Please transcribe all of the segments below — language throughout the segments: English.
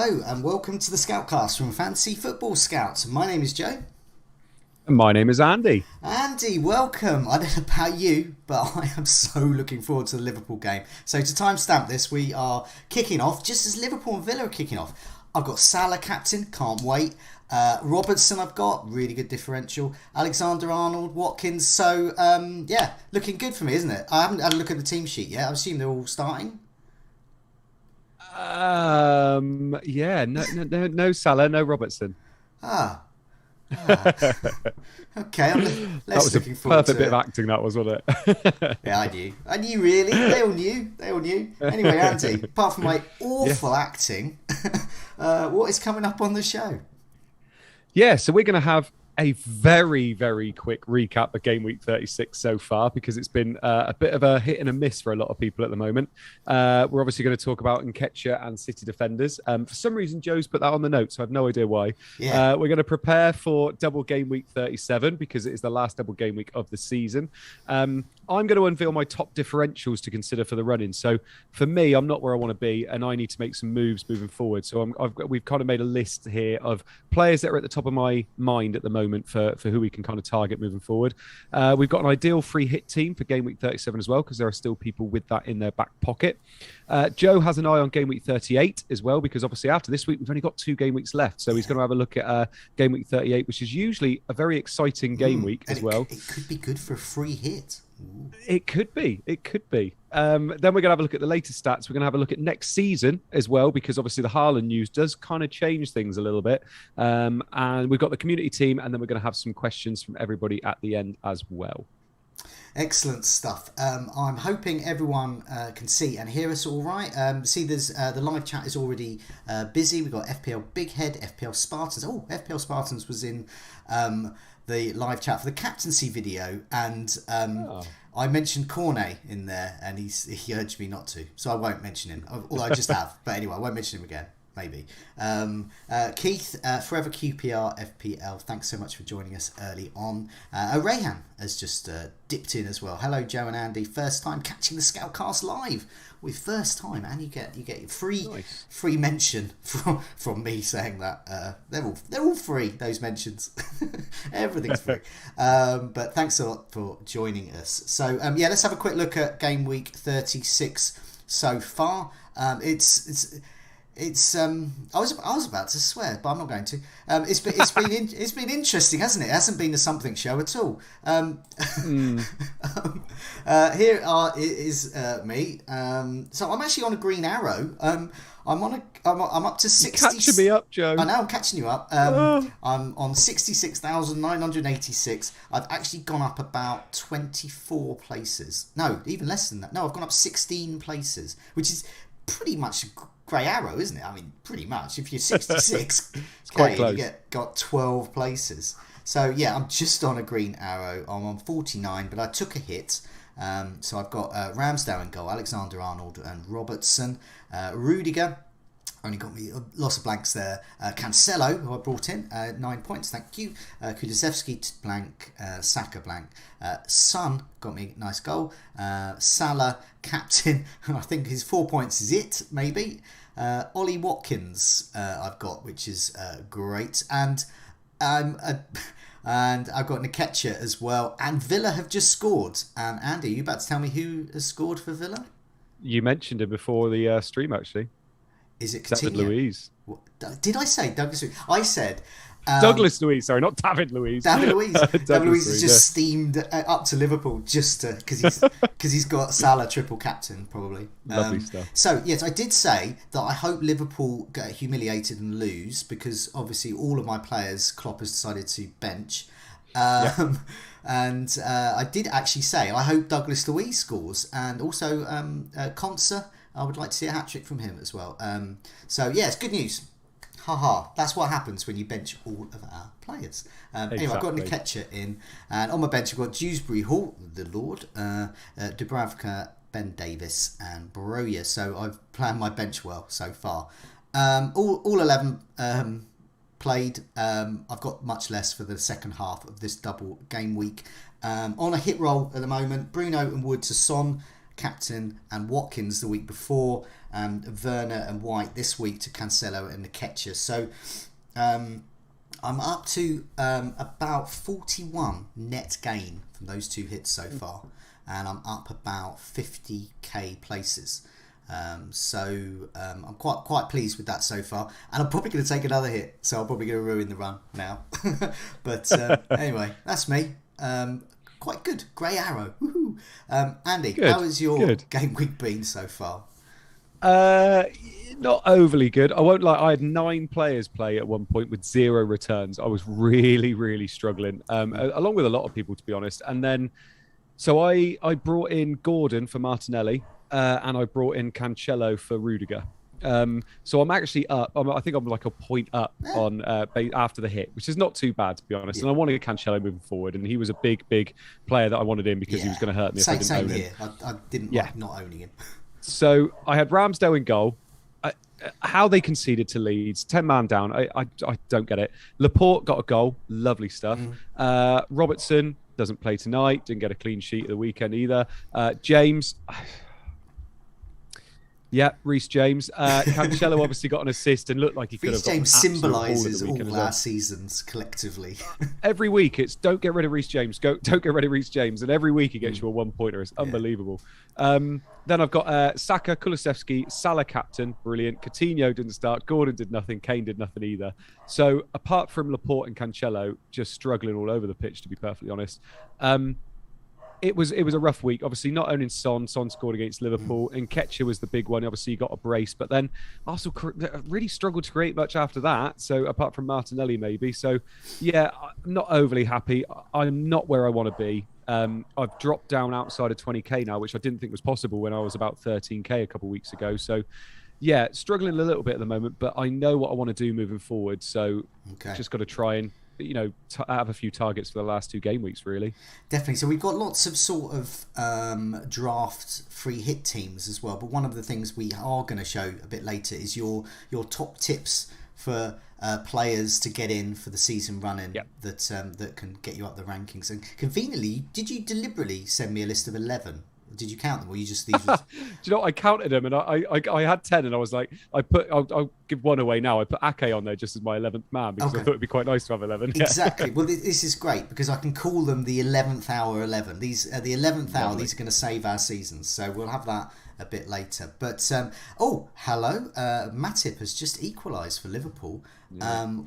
Hello and welcome to the Scoutcast from Fantasy Football Scouts. My name is Joe. And my name is Andy. Andy, welcome. I don't know about you, but I am so looking forward to the Liverpool game. So to timestamp this, we are kicking off just as Liverpool and Villa are kicking off. I've got Salah captain, can't wait. Robertson I've got, really good differential. Alexander-Arnold, Watkins. So, looking good for me, isn't it? I haven't had a look at the team sheet yet. I assume they're all starting. No Salah, no Robertson. Ah. Okay, I'm less looking forward to perfect bit of acting, that was, wasn't it? Yeah, I knew really. They all knew. Anyway, Andy, apart from my awful acting, what is coming up on the show? Yeah, so we're going to have a very, very quick recap of Game Week 36 so far, because it's been a bit of a hit and a miss for a lot of people at the moment. We're obviously going to talk about Nketiah and City defenders. For some reason, Joe's put that on the notes, so I have no idea why. Yeah. We're going to prepare for Double Game Week 37, because it is the last Double Game Week of the season. I'm going to unveil my top differentials to consider for the run-in. So for me, I'm not where I want to be, and I need to make some moves moving forward. So we've kind of made a list here of players that are at the top of my mind at the moment for who we can kind of target moving forward. We've got an ideal free hit team for Game Week 37 as well, because there are still people with that in their back pocket. Joe has an eye on Game Week 38 as well, because obviously after this week, we've only got 2 game weeks left. So he's going to have a look at Game Week 38, which is usually a very exciting game week as well. It could be good for a free hit. Ooh. It could be. Then we're going to have a look at the latest stats. We're going to have a look at next season as well, because obviously the Haaland news does kind of change things a little bit. And we've got the community team, and then we're going to have some questions from everybody at the end as well. Excellent stuff. I'm hoping everyone can see and hear us all right. There's the live chat is already busy. We've got FPL Big Head, FPL Spartans. Oh, FPL Spartans was in the live chat for the captaincy video, and I mentioned Cornet in there, and he urged me not to, so I won't mention him. Although I just have, but anyway, I won't mention him again. Maybe. Keith, Forever QPR FPL, thanks so much for joining us early on. Rayhan has just dipped in as well. Hello, Joe and Andy. First time catching the Scoutcast live. With first time, and you get free mention from me saying that. They're all free, those mentions. Everything's free. But thanks a lot for joining us. So let's have a quick look at Game Week 36 so far. I was about to swear, but I'm not going to. It's been interesting, hasn't it? It hasn't been a something show at all. Here is me. So I'm actually on a green arrow. I'm up to 60. You're catching me up, Joe. I know, I'm catching you up. I'm on 66,986. I've actually gone up about 24 places. No, even less than that. No, I've gone up 16 places, which is pretty much grey arrow, isn't it? I mean, pretty much. If you're 66, it's quite close. You got 12 places. So yeah, I'm just on a green arrow. I'm on 49, but I took a hit. So I've got Ramsdale in goal, Alexander-Arnold and Robertson. Rudiger only got me lots of blanks there. Cancelo, who I brought in, 9 points, thank you. Kulusevski blank, Saka blank. Son got me a nice goal. Salah captain, and I think his 4 points is it, maybe. Ollie Watkins I've got, which is great. And I've got Nketiah as well. And Villa have just scored. Andy, are you about to tell me who has scored for Villa? You mentioned it before the stream, actually. Is it Coutinho? David Luiz. Did I say Douglas Luiz? I said... Douglas Luiz, sorry, not David Luiz. David Luiz. David Luiz has just steamed up to Liverpool just because he's got Salah triple captain, probably. Lovely stuff. So, yes, I did say that I hope Liverpool get humiliated and lose, because obviously all of my players Klopp has decided to bench. And I did actually say I hope Douglas Luiz scores, and also Conser. I would like to see a hat-trick from him as well. It's good news. Haha, that's what happens when you bench all of our players. Anyway, I've got Nketiah in, and on my bench I've got Dewsbury Hall, the Lord, Dubravka, Ben Davis, and Broja. So I've planned my bench well so far. All 11 played. I've got much less for the second half of this double game week. On a hit roll at the moment, Bruno and Woods are Son. captain and Watkins the week before, and Werner and White this week to Cancelo and Nketiah. So I'm up to about 41 net gain from those two hits so far, and I'm up about 50k places. So I'm quite pleased with that so far, and I'm probably going to take another hit, so I'm probably going to ruin the run now. But anyway, that's me. Quite good. Grey Arrow. Woohoo. Andy, Good, how has your good. game week been so far? Not overly good. I won't lie. I had 9 players play at one point with 0 returns. I was really, really struggling, along with a lot of people, to be honest. And then, so I brought in Gordon for Martinelli, and I brought in Cancelo for Rudiger. So I'm actually up. I think I'm like a point up on after the hit, which is not too bad, to be honest. And I wanted Cancelo moving forward, and he was a big player that I wanted in because he was going to hurt me if I didn't own him. I didn't like not owning him. So I had Ramsdale in goal. How they conceded to Leeds, 10-man down, I don't get it. Laporte got a goal, lovely stuff. Robertson doesn't play tonight, didn't get a clean sheet at the weekend either. James, yeah, Reece James. Cancelo obviously got an assist and looked like he could have got Reece James symbolises all our seasons collectively. Every week it's don't get rid of Reece James, don't get rid of Reece James, and every week he gets you a 1-pointer. It's unbelievable. Then I've got Saka, Kulusevski, Salah captain, brilliant. Coutinho didn't start, Gordon did nothing, Kane did nothing either. So apart from Laporte and Cancelo, just struggling all over the pitch, to be perfectly honest. It was a rough week. Obviously, not owning Son scored against Liverpool, and Nketiah was the big one. Obviously, he got a brace, but then Arsenal really struggled to create much after that. So apart from Martinelli, maybe. So yeah, I'm not overly happy. I'm not where I want to be. I've dropped down outside of 20k now, which I didn't think was possible when I was about 13k a couple of weeks ago. So yeah, struggling a little bit at the moment, but I know what I want to do moving forward. So just got to try and have a few targets for the last 2 game weeks, really. Definitely. So we've got lots of sort of draft free hit teams as well. But one of the things we are going to show a bit later is your top tips for players to get in for the season running that can get you up the rankings. And conveniently, did you deliberately send me a list of 11? Did you count them, or you just these? Do you know what? I counted them, and I had 10, and I was like, I'll give one away now. I put Ake on there just as my 11th man because I thought it'd be quite nice to have 11. Exactly. Well, this is great because I can call them the 11th hour 11. These are the 11th hour. These are going to save our seasons, so we'll have that a bit later. But hello, Matip has just equalised for Liverpool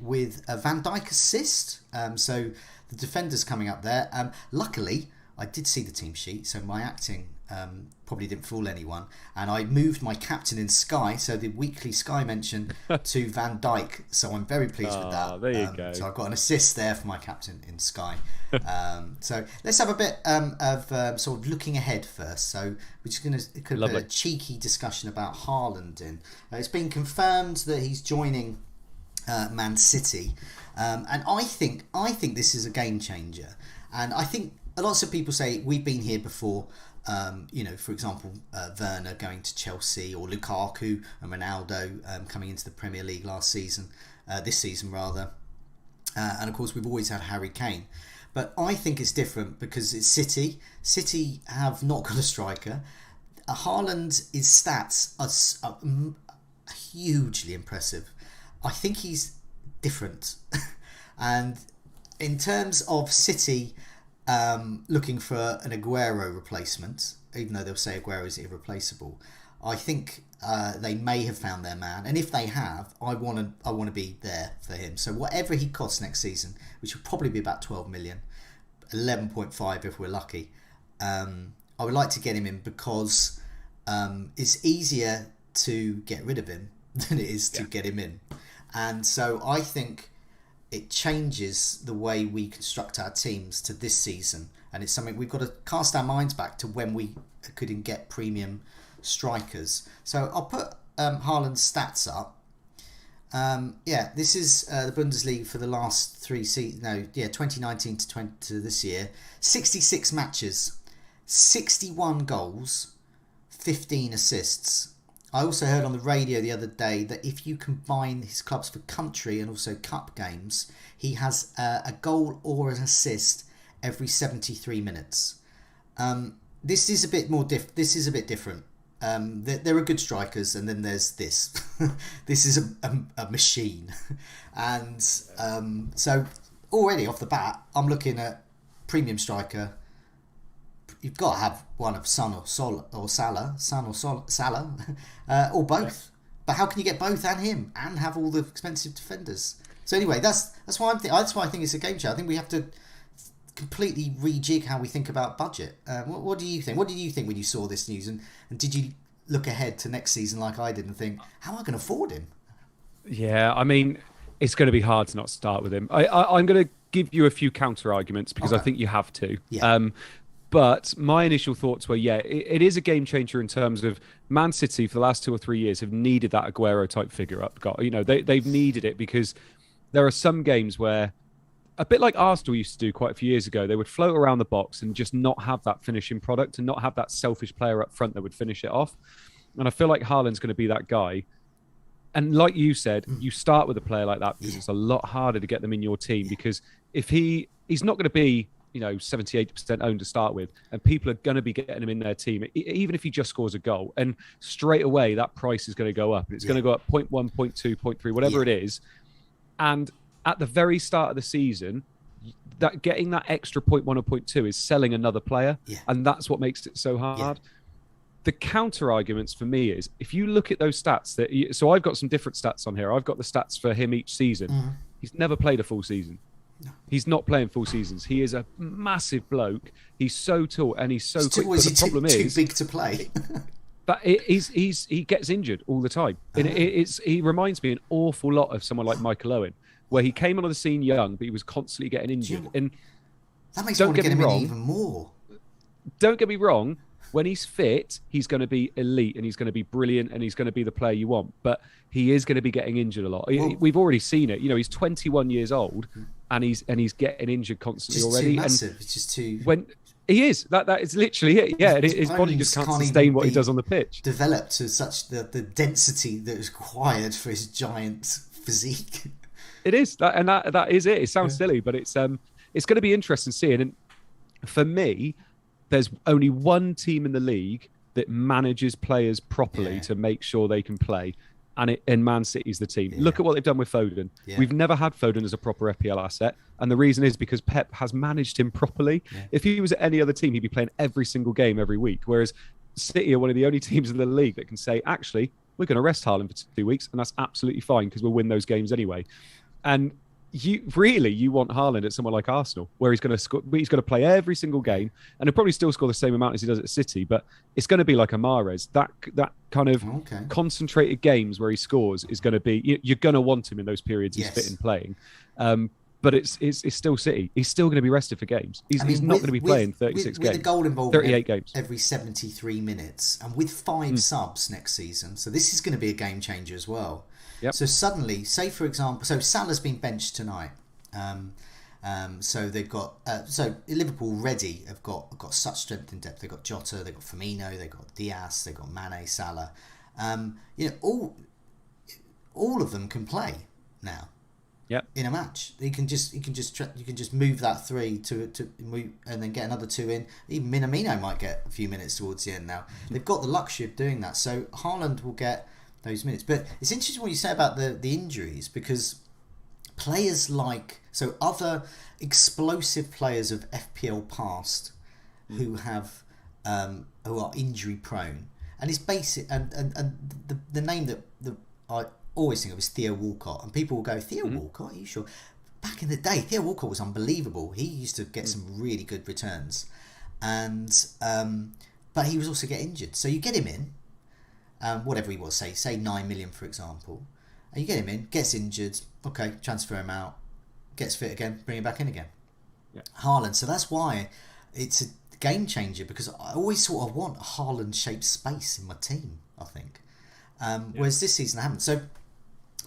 with a Van Dijk assist. So the defender's coming up there. Luckily, I did see the team sheet, so my acting probably didn't fool anyone. And I moved my captain in Sky, so the weekly Sky mention, to Van Dijk. So I'm very pleased with that. There you go. So I've got an assist there for my captain in Sky. So let's have a bit of sort of looking ahead first. So we're just going to put a cheeky discussion about Haaland in. It's been confirmed that he's joining Man City, and I think this is a game changer. And I think lots of people say we've been here before. For example, Werner going to Chelsea, or Lukaku and Ronaldo coming into the Premier League this season rather. And of course, we've always had Harry Kane. But I think it's different because it's City. City have not got a striker. Haaland's stats are hugely impressive. I think he's different. And in terms of City looking for an Aguero replacement, even though they'll say Aguero is irreplaceable, I think they may have found their man, and if they have, I want to be there for him. So whatever he costs next season, which will probably be about 12 million, 11.5 if we're lucky, I would like to get him in because it's easier to get rid of him than it is to get him in, and so I think it changes the way we construct our teams to this season, and it's something we've got to cast our minds back to when we couldn't get premium strikers. So I'll put Haaland's stats up. This is the Bundesliga for the last 3 seasons. 2019 to this year. 66 matches, 61 goals, 15 assists. I also heard on the radio the other day that if you combine his clubs for country and also cup games, he has a goal or an assist every 73 minutes. this is a bit more this is a bit different. There are good strikers, and then there's this. This is a machine, and so already off the bat, I'm looking at premium striker. You've got to have one of Son or Salah, or both. But how can you get both and him and have all the expensive defenders? So anyway, that's why that's why I think it's a game changer. I think we have to completely rejig how we think about budget. What do you think? What did you think when you saw this news? And did you look ahead to next season like I did and think, how am I going to afford him? Yeah, I mean, it's going to be hard to not start with him. I'm going to give you a few counter arguments because I think you have to. Yeah. But my initial thoughts were, it is a game changer in terms of Man City for the last 2 or 3 years have needed that Aguero type figure up. They've needed it because there are some games where, a bit like Arsenal used to do quite a few years ago, they would float around the box and just not have that finishing product and not have that selfish player up front that would finish it off. And I feel like Haaland's going to be that guy. And like you said, you start with a player like that because it's a lot harder to get them in your team because if he's not going to be 70-80% owned to start with, and people are going to be getting him in their team, even if he just scores a goal. And straight away, that price is going to go up. And it's going to go up 0.1, 0.2, 0.3, whatever it is. And at the very start of the season, that getting that extra 0.1 or 0.2 is selling another player. Yeah. And that's what makes it so hard. Yeah. The counter arguments for me is, if you look at those stats, so I've got some different stats on here. I've got the stats for him each season. He's never played a full season. No. He's not playing full seasons. He is a massive bloke. He's so tall and he's so quick. But the problem is too big to play. But he gets injured all the time. And he reminds me an awful lot of someone like Michael Owen, where he came onto the scene young, but he was constantly getting injured. And that makes me want to get him in even more. Don't get me wrong. When he's fit, he's going to be elite and he's going to be brilliant and he's going to be the player you want. But he is going to be getting injured a lot. Well, we've already seen it. He's 21 years old and he's getting injured constantly already. Too massive. It's just too. When he is that is literally it. Yeah, his body just can't sustain what he does on the pitch. Developed to such the density that is required for his giant physique. It is that is it. It sounds silly, but it's going to be interesting seeing. And for me, there's only one team in the league that manages players properly to make sure they can play, and Man City's the team. Look at what they've done with Foden. We've never had Foden as a proper FPL asset, and the reason is because Pep has managed him properly. If he was at any other team, he'd be playing every single game every week, whereas City are one of the only teams in the league that can say, actually, we're going to rest Haaland for 2 weeks, and that's absolutely fine because we'll win those games anyway. And you want Haaland at someone like Arsenal, where he's going to play every single game, and he'll probably still score the same amount as he does at City, but it's going to be like a Mahrez. That kind of concentrated games where he scores is going to be, you're going to want him in those periods he's fit in playing. But it's still City. He's still going to be rested for games. He's not going to be playing 36 games. With the goal involved 38 games every 73 minutes, and with 5 subs next season, so this is going to be a game changer as well. Yep. So suddenly, say for example, so Salah's been benched tonight. So they've got so Liverpool already have got such strength in depth. They've got Jota, they've got Firmino, they've got Diaz, they've got Mane, Salah. All of them can play now. Yep. In a match, you can just move that 3 to move, and then get another 2 in. Even Minamino might get a few minutes towards the end now. They've got the luxury of doing that. So Haaland will get those minutes. But it's interesting what you say about the injuries, because players other explosive players of FPL past who are injury prone, and it's basic, and the name that I always think of is Theo Walcott, and people will go, Theo Walcott, are you sure? Back in the day, Theo Walcott was unbelievable. He used to get some really good returns, and but he was also get injured. So you get him in, whatever he was, say 9 million for example, and you get him in, gets injured, okay, transfer him out, gets fit again, bring him back in again. Haaland, so that's why it's a game changer, because I always sort of want a Haaland shaped space in my team, I think. Whereas this season I haven't. So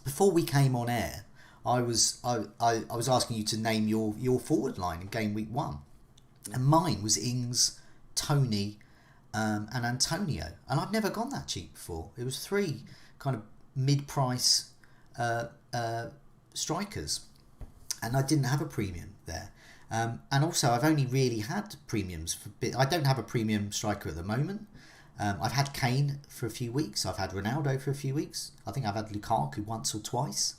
before we came on air, I was asking you to name your forward line in game week 1, and mine was Ings, Tony, and Antonio, and I've never gone that cheap before. It was 3 kind of mid-price strikers, and I didn't have a premium there. And also, I've only really had premiums for I don't have a premium striker at the moment. I've had Kane for a few weeks. I've had Ronaldo for a few weeks. I think I've had Lukaku once or twice.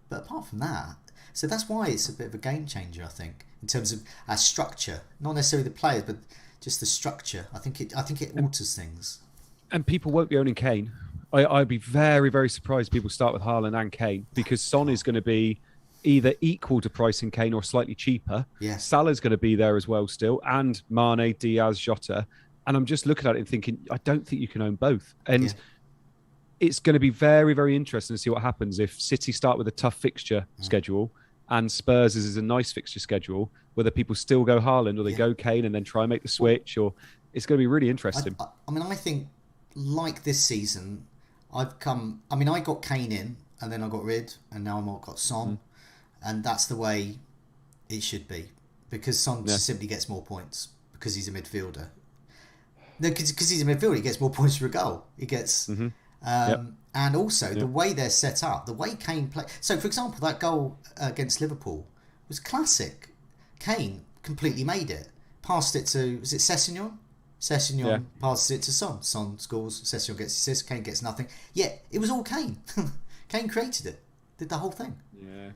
But apart from that, so that's why it's a bit of a game changer, I think, in terms of our structure. Not necessarily the players, but just the structure. I think it alters things. And people won't be owning Kane. I'd be very, very surprised people start with Haaland and Kane, because Son is going to be either equal to price in Kane or slightly cheaper. Yeah. Salah's going to be there as well still, and Mane, Diaz, Jota. And I'm just looking at it and thinking, I don't think you can own both. And it's going to be very, very interesting to see what happens if City start with a tough fixture schedule and Spurs is a nice fixture schedule, whether people still go Haaland or they go Kane and then try and make the switch. Or it's going to be really interesting. I think like this season, I got Kane in and then I got rid, and now I've got Son. And that's the way it should be, because Son simply gets more points because he's a midfielder. No, because he's a midfielder, he gets more points for a goal. He gets, and also the way they're set up, the way Kane play. So, for example, that goal against Liverpool was classic. Kane completely made it, passed it to Sessegnon. Sessegnon passes it to Son. Son scores. Sessegnon gets assist. Kane gets nothing. Yeah, it was all Kane. Kane created it, did the whole thing. Yeah.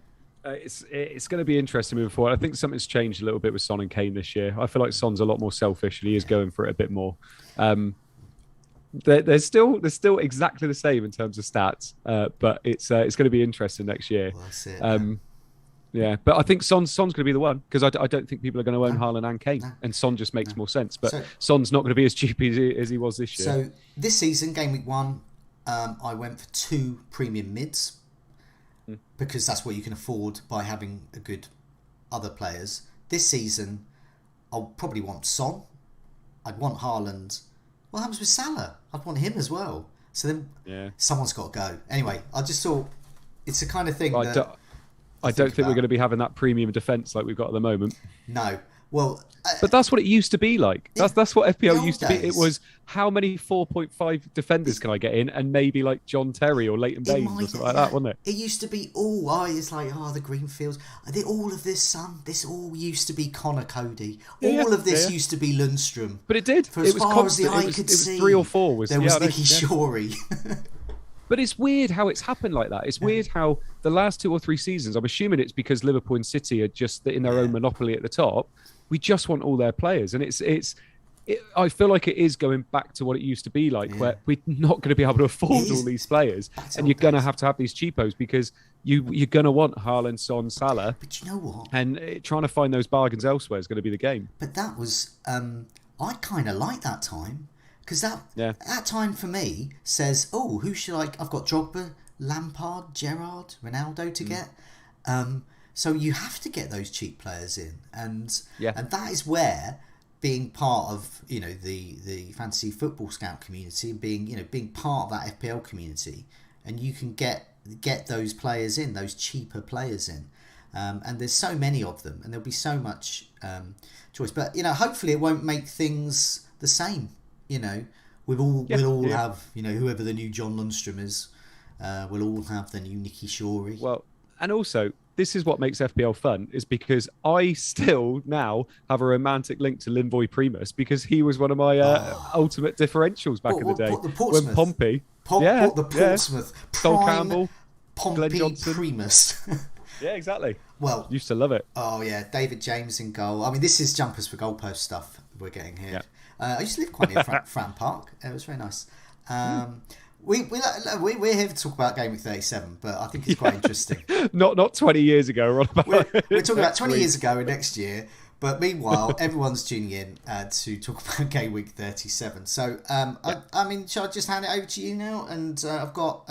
It's going to be interesting moving forward. I think something's changed a little bit with Son and Kane this year. I feel like Son's a lot more selfish and he is going for it a bit more. They're still exactly the same in terms of stats, but it's going to be interesting next year. Well, that's it. Yeah, but I think Son's going to be the one, because I don't think people are going to own Haaland and Kane, and Son just makes more sense. But Son's not going to be as cheap as he was this year. So this season, Game Week 1, I went for 2 premium mids, because that's what you can afford by having a good other players. This season, I'll probably want Son. I'd want Haaland. What happens with Salah? I'd want him as well. So then someone's got to go. Anyway, I just thought it's the kind of thing I don't think we're going to be having that premium defence like we've got at the moment. No. Well, but that's what it used to be like. That's what FPL used to be. It was, how many 4.5 defenders can I get in, and maybe like John Terry or Leighton Baines or something like that, wasn't it? It used to be it's like the Greenfields. All of this, son. This all used to be Connor Cody. All of this used to be Lundstrom. But it did. For as far as the eye could see, 3 or 4 there was Nicky Shorey. But it's weird how it's happened like that. It's weird how the last 2 or 3 seasons, I'm assuming it's because Liverpool and City are just in their own monopoly at the top. We just want all their players. And I feel like it is going back to what it used to be like, where we're not going to be able to afford all these players. And you're going to have these cheapos, because you're going to want Haaland, Son, Salah. But you know what? And trying to find those bargains elsewhere is going to be the game. But that was, I kind of like that time. Because that time for me says, who should I've got Drogba, Lampard, Gerrard, Ronaldo to get. So you have to get those cheap players in. And that is where being part of, the fantasy football scout community, and being part of that FPL community, and you can get those players in, those cheaper players in. And there's so many of them, and there'll be so much choice. But, hopefully it won't make things the same. We'll all have, whoever the new John Lundstrom is, we'll all have the new Nicky Shorey. Well, and also, this is what makes FPL fun, is because I still now have a romantic link to Linvoy Primus, because he was one of my ultimate differentials back in the day. When Pompey. The Portsmouth. Sol Campbell, Pompey Glenn Johnson. Primus. Yeah, exactly. Well, used to love it. Oh, yeah. David James in goal. I mean, this is jumpers for goalpost stuff we're getting here. I used to live quite near Fran Park. It was very nice. We're here to talk about Game Week 37, but I think it's quite interesting. Not 20 years ago. We're talking about 20 years ago and next year, but meanwhile, everyone's tuning in to talk about Game Week 37. So, shall I just hand it over to you now? And I've got...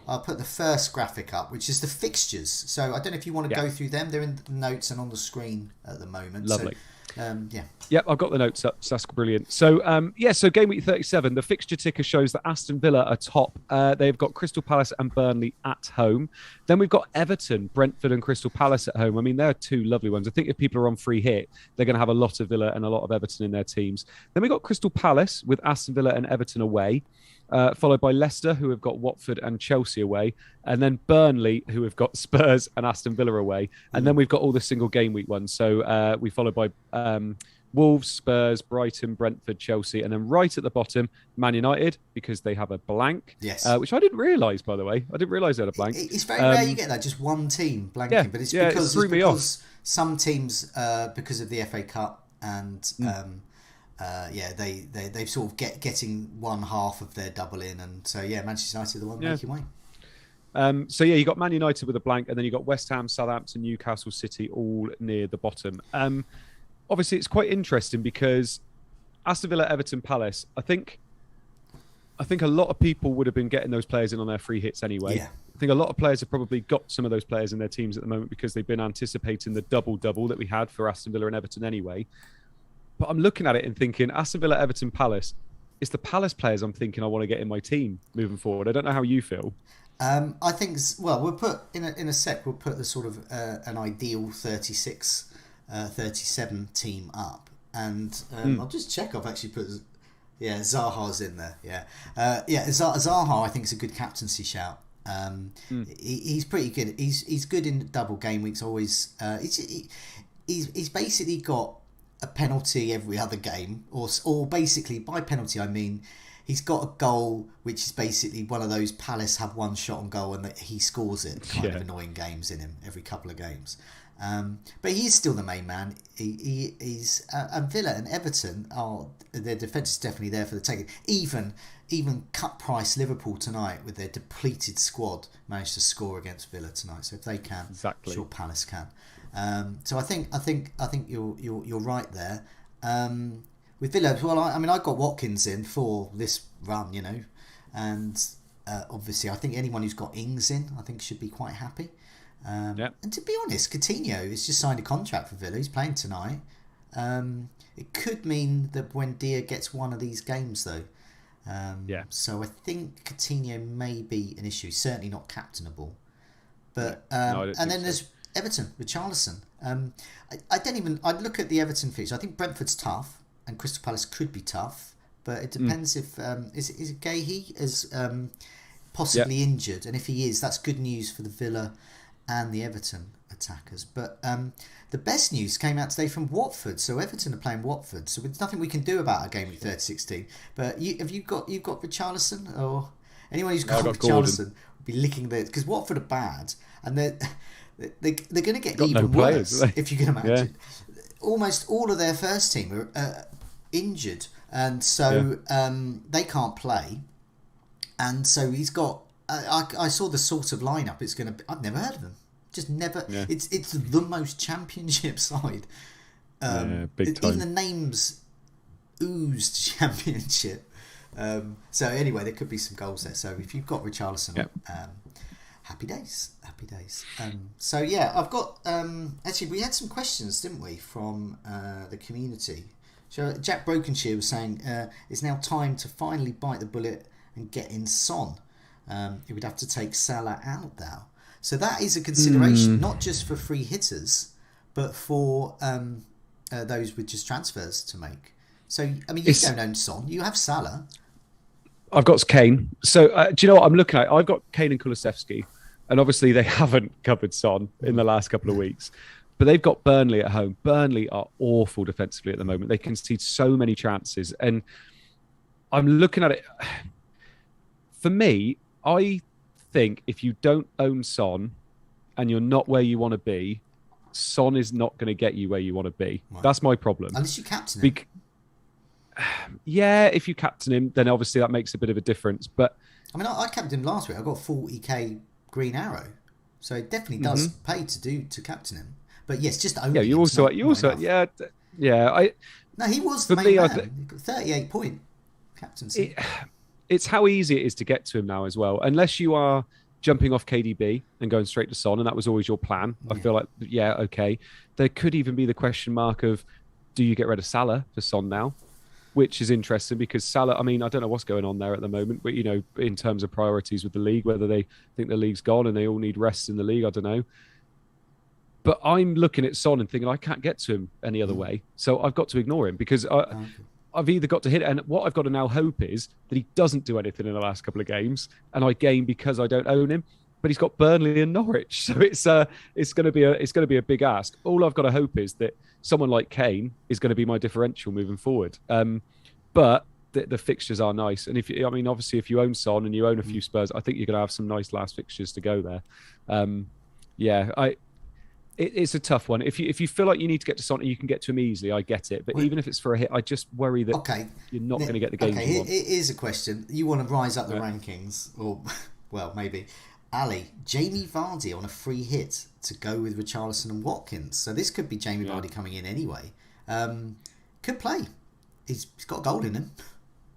I'll put the first graphic up, which is the fixtures. So I don't know if you want to go through them. They're in the notes and on the screen at the moment. Lovely. So, Yep, I've got the notes up, so that's brilliant. So, so Game Week 37, the fixture ticker shows that Aston Villa are top. They've got Crystal Palace and Burnley at home. Then we've got Everton, Brentford and Crystal Palace at home. I mean, they're 2 lovely ones. I think if people are on free hit, they're going to have a lot of Villa and a lot of Everton in their teams. Then we've got Crystal Palace with Aston Villa and Everton away. followed by Leicester, who have got Watford and Chelsea away, and then Burnley, who have got Spurs and Aston Villa away. And then we've got all the single game week ones. So we followed by Wolves, Spurs, Brighton, Brentford, Chelsea, and then right at the bottom, Man United, because they have a blank. Yes. Which I didn't realise, by the way. I didn't realise they had a blank. It's very rare you get that, just one team blanking. Yeah, but it's it because, threw me off. Some teams, because of the FA Cup and they've sort of getting one half of their double in, and so Manchester United are the one making way. You got Man United with a blank, and then you got West Ham, Southampton, Newcastle City all near the bottom. Obviously, it's quite interesting because Aston Villa, Everton, Palace. I think a lot of people would have been getting those players in on their free hits anyway. Yeah. I think a lot of players have probably got some of those players in their teams at the moment because they've been anticipating the double that we had for Aston Villa and Everton anyway. But I'm looking at it and thinking, Aston Villa, Everton, Palace. It's the Palace players I'm thinking I want to get in my team moving forward. I don't know how you feel. I think, we'll put in a sec. We'll put the sort of an ideal 36. 37 team up, and I'll just check. I've actually put Zaha's in there. Zaha I think is a good captaincy shout. He's pretty good. He's good in double game weeks. Always he's basically got a penalty every other game, or basically by penalty I mean he's got a goal which is basically one of those Palace have one shot on goal and that he scores it kind of annoying games in him every couple of games. But he is still the main man. He's and Villa and Everton their defence is definitely there for the taking. Even cut price Liverpool tonight with their depleted squad managed to score against Villa tonight. So if they can, sure Palace can. So I think you're right there. With Villa, well, I got Watkins in for this run, and obviously I think anyone who's got Ings in, I think should be quite happy. And to be honest, Coutinho has just signed a contract for Villa. He's playing tonight. It could mean that Buendia gets one of these games though. So I think Coutinho may be an issue. Certainly not captainable. But and then there's Everton with Charlison. I'd look at the Everton fixture. I think Brentford's tough and Crystal Palace could be tough, but it depends if is it Gahey is possibly injured, and if he is, that's good news for the Villa and the Everton attackers. But the best news came out today from Watford. So Everton are playing Watford. So there's nothing we can do about a game week 30-16. But you've got Richarlison, or anyone who's got Richarlison will be licking because Watford are bad, and they're going to get even worse if you can imagine. Almost all of their first team are injured, and so they can't play. And so he's got. I saw the sort of lineup. It's going to. I've never heard of them. Just never. Yeah. It's the most championship side. Big time. Even the names oozed championship. So anyway, there could be some goals there. So if you've got Richarlison, happy days. I've got. Actually, we had some questions, didn't we, from the community. So Jack Brokenshire was saying it's now time to finally bite the bullet and get in Son. He would have to take Salah out now. So that is a consideration, not just for free hitters, but for those with just transfers to make. So, I mean, you don't own Son. You have Salah. I've got Kane. So, do you know what I'm looking at? I've got Kane and Kulusevski. And obviously, they haven't covered Son in the last couple of weeks. But they've got Burnley at home. Burnley are awful defensively at the moment. They concede so many chances. And I'm looking at it. For me, I think if you don't own Son and you're not where you want to be, Son is not going to get you where you want to be. Right. That's my problem. Unless you captain him. If you captain him, then obviously that makes a bit of a difference. But I mean, I captained him last week. I got 40k green arrow, so it definitely does pay to captain him. But yes, just own him. No, he was the main man. 38-point captaincy. It's how easy it is to get to him now as well. Unless you are jumping off KDB and going straight to Son, and that was always your plan. I feel like, okay. There could even be the question mark of, do you get rid of Salah for Son now? Which is interesting because Salah, I mean, I don't know what's going on there at the moment, but, in terms of priorities with the league, whether they think the league's gone and they all need rests in the league, I don't know. But I'm looking at Son and thinking, I can't get to him any other way. So I've got to ignore him because I've either got to hit it, and what I've got to now hope is that he doesn't do anything in the last couple of games, and I gain because I don't own him. But he's got Burnley and Norwich, so it's going to be a big ask. All I've got to hope is that someone like Kane is going to be my differential moving forward. But the fixtures are nice, and obviously, if you own Son and you own a few Spurs, I think you're going to have some nice last fixtures to go there. It's a tough one. If you feel like you need to get to Son and you can get to him easily, I get it. But even if it's for a hit, I just worry that you're not going to get the games you want. It is a question. You want to rise up the rankings, or well, maybe. Ali, Jamie Vardy on a free hit to go with Richarlison and Watkins. So this could be Jamie Vardy coming in anyway. Could play. He's got a goal in him.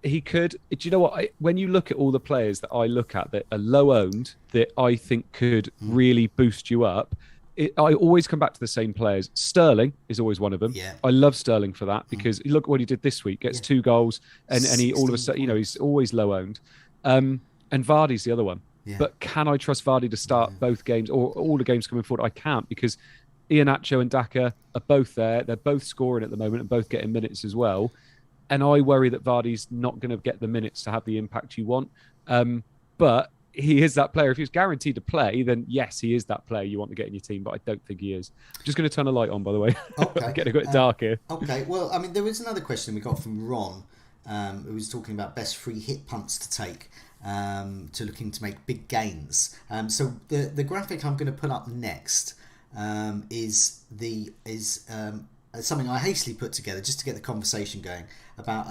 He could. Do you know what? When you look at all the players that I look at that are low owned, that I think could really boost you up, I always come back to the same players. Sterling is always one of them. Yeah. I love Sterling for that because look what he did this week. Gets 2 goals and he all of a sudden, he's always low owned. And Vardy's the other one. Yeah. But can I trust Vardy to start both games or all the games coming forward? I can't, because Iheanacho and Daka are both there. They're both scoring at the moment and both getting minutes as well. And I worry that Vardy's not going to get the minutes to have the impact you want. But he is that player. If he's guaranteed to play, then yes, he is that player you want to get in your team. But I don't think he is. I'm just going to turn a light on, by the way. Okay. Getting a bit dark here. Okay. Well, I mean, there was another question we got from Ron, who was talking about best free hit punts to take. To looking to make big gains. So the graphic I'm going to put up next is something I hastily put together just to get the conversation going about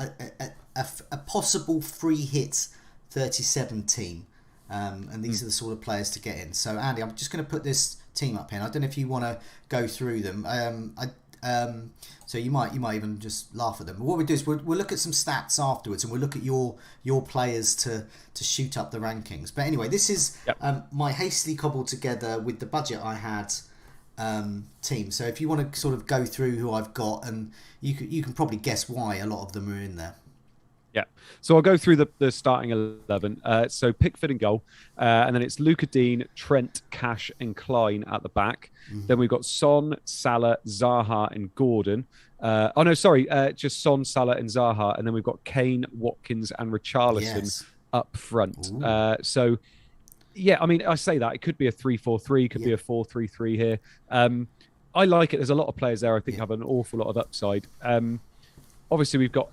a possible free hit 37 team. And these are the sort of players to get in. So Andy, I'm just going to put this team up here. I don't know if you want to go through them. So you might even just laugh at them. But what we do is we'll look at some stats afterwards, and we'll look at your players to shoot up the rankings. But anyway, this is my hastily cobbled together with the budget I had team. So if you want to sort of go through who I've got, and you can probably guess why a lot of them are in there. Yeah. So I'll go through the starting 11. So Pickford in goal. And then it's Luca Dean, Trent, Cash and Klein at the back. Then we've got Son, Salah, Zaha and Gordon. Just Son, Salah and Zaha. And then we've got Kane, Watkins and Richarlison up front. So, yeah, I mean, I say that. It could be a 3-4-3. Could be a 4-3-3 here. I like it. There's a lot of players there I think have an awful lot of upside. Obviously, we've got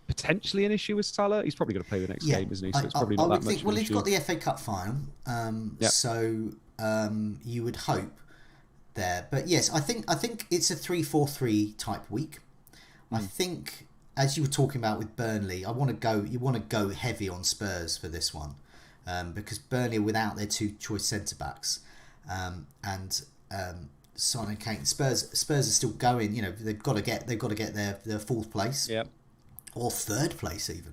potentially an issue with Salah. He's probably going to play the next game, isn't he? So it's probably not that much. Well, he's got the FA Cup final, so you would hope there. But yes, I think it's a 3-4-3 type week. I think, as you were talking about with Burnley, you want to go heavy on Spurs for this one, because Burnley are without their 2 choice centre backs, and Son and Kane. Spurs are still going. They've got to get their 4th place. Yeah. Or 3rd place even.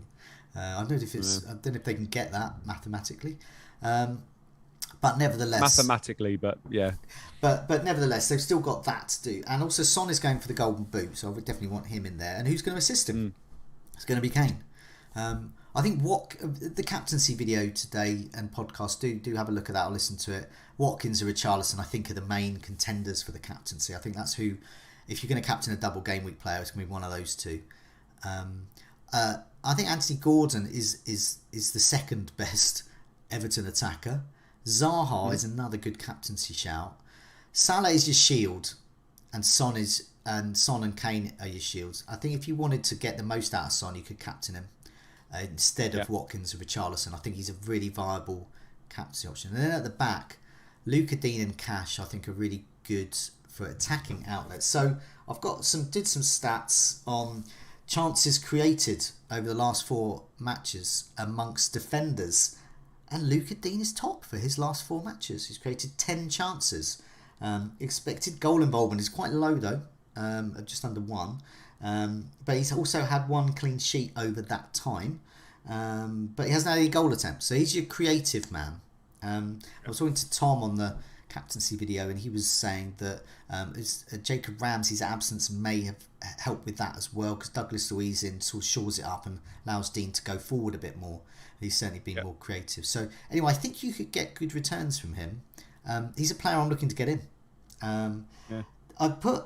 I don't know if they can get that mathematically, but nevertheless. Mathematically, but yeah. But nevertheless, they've still got that to do, and also Son is going for the Golden Boot, so I would definitely want him in there. And who's going to assist him? It's going to be Kane. I think the captaincy video today and podcast do have a look at that or listen to it. Watkins or Richarlison, I think, are the main contenders for the captaincy. I think that's who, if you're going to captain a double game week player, it's going to be one of those two. I think Anthony Gordon is the second best Everton attacker. Zaha is another good captaincy shout. Salah is your shield, and Son and Kane are your shields. I think if you wanted to get the most out of Son, you could captain him instead of Watkins or Richarlison. I think he's a really viable captaincy option. And then at the back, Luca Dean and Cash I think are really good for attacking outlets. So I've got did some stats on chances created over the last 4 matches amongst defenders, and Luca Dean is top for his last 4 matches. He's created 10 chances. Expected goal involvement is quite low though, just under 1. But he's also had 1 clean sheet over that time. But he hasn't had any goal attempts, so he's your creative man. I was talking to Tom on the captaincy video, and he was saying that Jacob Ramsey's absence may have helped with that as well, because Douglas Luiz in sort of shores it up and allows Dean to go forward a bit more. He's certainly been more creative. So anyway, I think you could get good returns from him. He's a player I'm looking to get in. I put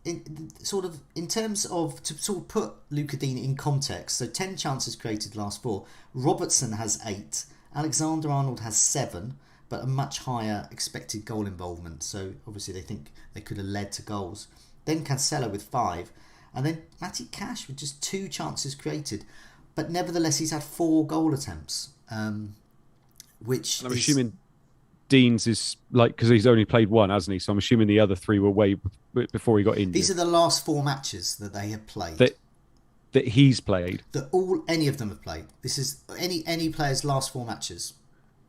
in terms of, to sort of put Luca Dean in context, so 10 chances created last 4. Robertson has 8. Alexander Arnold has 7, but a much higher expected goal involvement. So obviously they think they could have led to goals. Then Cancelo with 5. And then Matty Cash with just 2 chances created. But nevertheless, he's had 4 goal attempts. Which I'm assuming Dean's is like, because he's only played 1, hasn't he? So I'm assuming the other 3 were way before he got injured. These are the last 4 matches that they have played. That he's played. That any of them have played. This is any player's last 4 matches.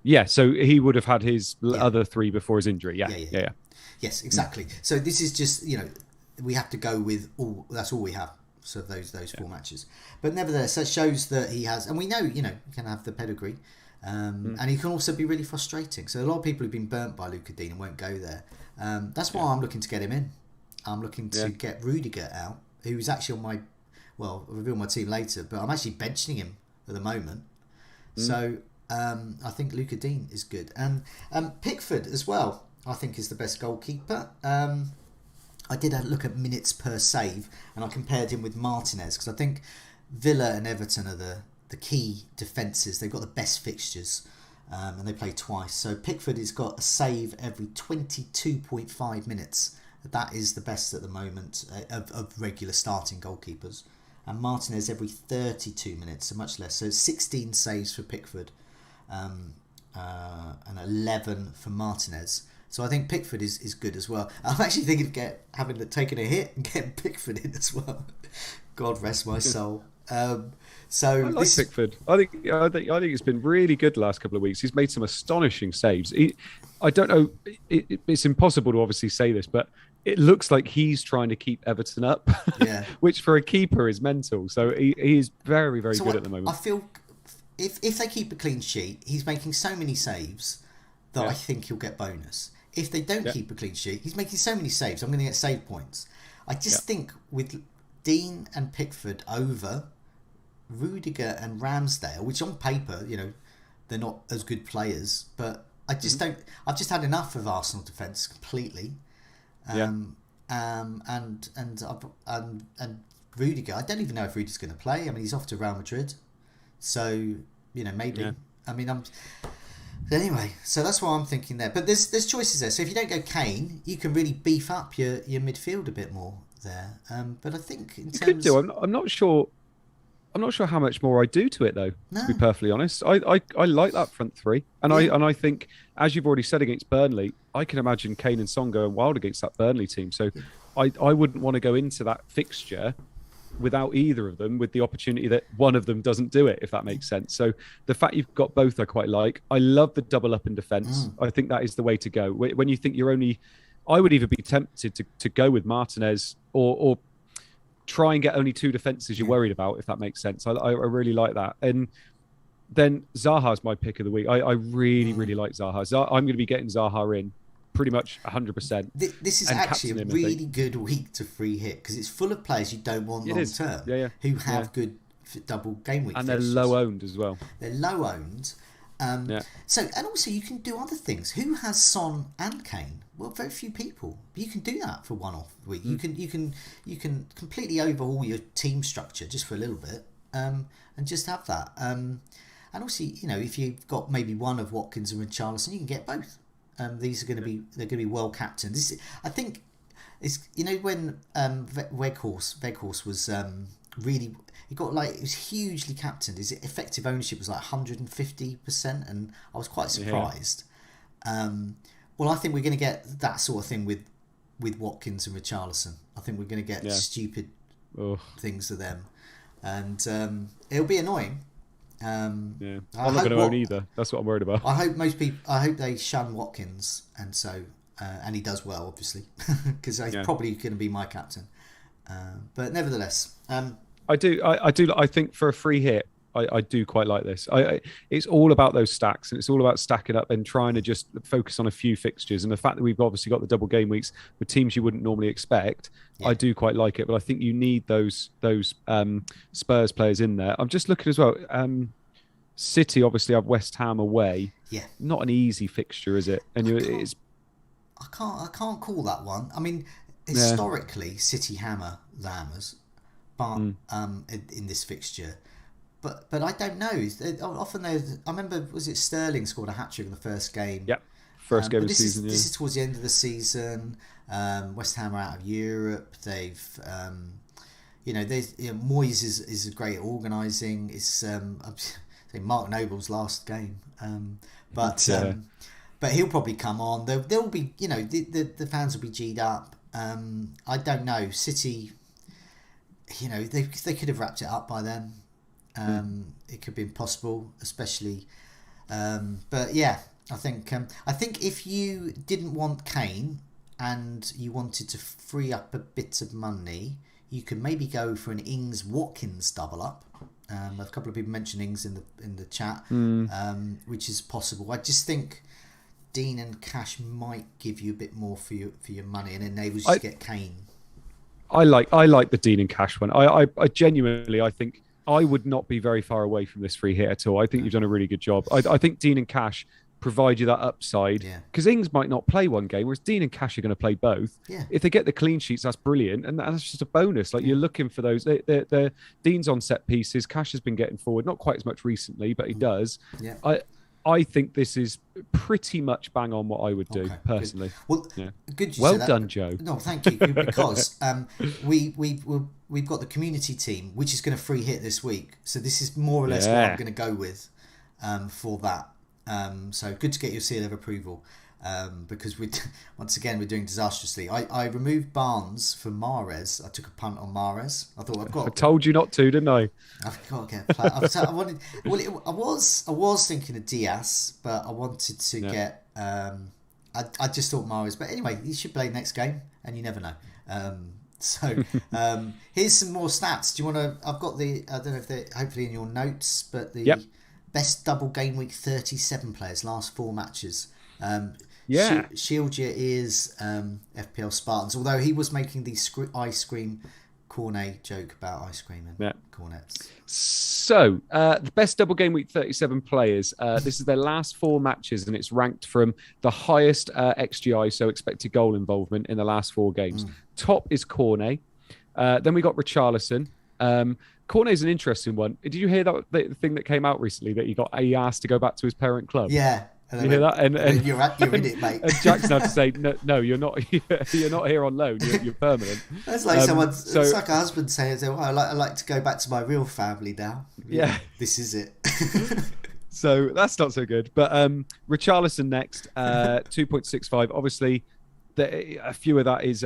Yeah, so he would have had his other 3 before his injury. Yeah. Yes, exactly. So this is just, we have to go with all. That's all we have. So those 4 matches. But nevertheless, that shows that he has, and we know, he can have the pedigree. And he can also be really frustrating. So a lot of people have been burnt by Luca Dean and won't go there. That's why I'm looking to get him in. I'm looking to get Rudiger out, who's actually on my, I'll reveal my team later, but I'm actually benching him at the moment. So I think Luca Dean is good. And Pickford as well, I think, is the best goalkeeper. I did a look at minutes per save, and I compared him with Martinez, because I think Villa and Everton are the key defences. They've got the best fixtures, and they play twice. So Pickford has got a save every 22.5 minutes. That is the best at the moment of regular starting goalkeepers. And Martinez every 32 minutes, so much less. So 16 saves for Pickford, and 11 for Martinez. So I think Pickford is good as well. I'm actually thinking of having taken a hit and getting Pickford in as well. God rest my soul. So I like Pickford. I think it's been really good the last couple of weeks. He's made some astonishing saves. I don't know. It's impossible to obviously say this, but it looks like he's trying to keep Everton up, which for a keeper is mental. So he is very, very good at the moment. I feel if they keep a clean sheet, he's making so many saves that I think he'll get bonus. If they don't keep a clean sheet, he's making so many saves, I'm going to get save points. I just think with Dean and Pickford over Rudiger and Ramsdale, which on paper, they're not as good players, but I just don't. I've just had enough of Arsenal defence completely. And Rudiger, I don't even know if Rudiger's going to play. I mean, he's off to Real Madrid, so maybe. Yeah. I mean, anyway, so that's what I'm thinking there. But there's choices there. So if you don't go Kane, you can really beef up your midfield a bit more there. But I think in terms, you could do. I'm not sure. I'm not sure how much more I do to it though. No. To be perfectly honest, I like that front 3, and I think, as you've already said against Burnley, I can imagine Kane and Son going wild against that Burnley team. So I wouldn't want to go into that fixture without either of them, with the opportunity that one of them doesn't do it, if that makes sense. So the fact you've got both, I quite like. I love the double up in defence. I think that is the way to go. When you think you're only, I would either be tempted to go with Martinez or try and get only 2 defences you're worried about, if that makes sense. I really like that. And then Zaha's my pick of the week. I really, really like Zaha. I'm going to be getting Zaha in pretty much 100%. This is actually a really good week to free hit, because it's full of players you don't want long term who have good double game week and fixtures. They're low owned as well. They're low owned. So, and also you can do other things. Who has Son and Kane? Well, very few people. But you can do that for one-off week. You can completely overhaul your team structure just for a little bit, and just have that. And also, if you've got maybe one of Watkins and Richarlison, you can get both. These are going to be well captained. I think it's when Weghorst was really, it was hugely captained. His effective ownership was like 150%, and I was quite surprised. Well, I think we're going to get that sort of thing with Watkins and Richarlison. I think we're going to get stupid things to them, and it'll be annoying. I'm not going to own either. That's what I'm worried about. I hope they shun Watkins, and so and he does well, obviously, because he's probably going to be my captain. But nevertheless, I do. I think for a free hit, I do quite like this. It's all about those stacks, and it's all about stacking up and trying to just focus on a few fixtures. And the fact that we've obviously got the double game weeks with teams you wouldn't normally expect, I do quite like it. But I think you need those Spurs players in there. I'm just looking as well. City obviously have West Ham away. Yeah, not an easy fixture, is it? And I can't call that one. I mean, historically, City hammer the hammers, but in this fixture. But I don't know. Often I remember, was it Sterling scored a hat trick in the first game? Yep, first game of the season. This is towards the end of the season. West Ham are out of Europe. They've, Moyes is great at organising. It's Mark Noble's last game, but he'll probably come on. There'll be, the fans will be G'd up. I don't know. City, they could have wrapped it up by then. It could be impossible, especially. But yeah, I think if you didn't want Kane and you wanted to free up a bit of money, you could maybe go for an Ings-Watkins double up. A couple of people mentioned Ings in the chat, which is possible. I just think Dean and Cash might give you a bit more for your money and enables you to get Kane. I like the Dean and Cash one. I genuinely, I think I would not be very far away from this free hit at all. I think you've done a really good job. I think Dean and Cash provide you that upside, because Ings might not play one game, whereas Dean and Cash are going to play both. If they get the clean sheets, that's brilliant, and that's just a bonus. Like, you're looking for those. They're Dean's on set pieces. Cash has been getting forward, not quite as much recently, but he does. I think this is pretty much bang on what I would do personally. Good. Well, good. Well done, Joe. No, thank you, because we've got the community team, which is going to free hit this week. So this is more or less what I'm going to go with for that. So good to get your seal of approval, because once again we're doing disastrously. I removed Barnes for Mahrez. I took a punt on Mahrez. I thought I told you not to, didn't I? I've got to get. I was thinking of Diaz, but I wanted to get. I just thought Mahrez, but anyway, he should play next game, and you never know. So here's some more stats. Do you want to? I've got the. I don't know if they're hopefully in your notes, but the. Best double game week 37 players, last 4 matches. Shieldia is FPL Spartans, although he was making the ice cream cornet joke about ice cream and cornets. So, the best double game week 37 players, this is their last 4 matches, and it's ranked from the highest XGI, so expected goal involvement in the last 4 games. Top is Cornet. Then we got Richarlison. Cornet is an interesting one. Did you hear that the thing that came out recently that he asked to go back to his parent club? Yeah. You hear that? And you're in it, mate. And Jackson had to say, no, you're not. You're not here on loan. You're permanent. That's like it's like a husband saying, I like to go back to my real family now. Yeah, this is it. So that's not so good. But Richarlison next, 2.65. Obviously, a few of that is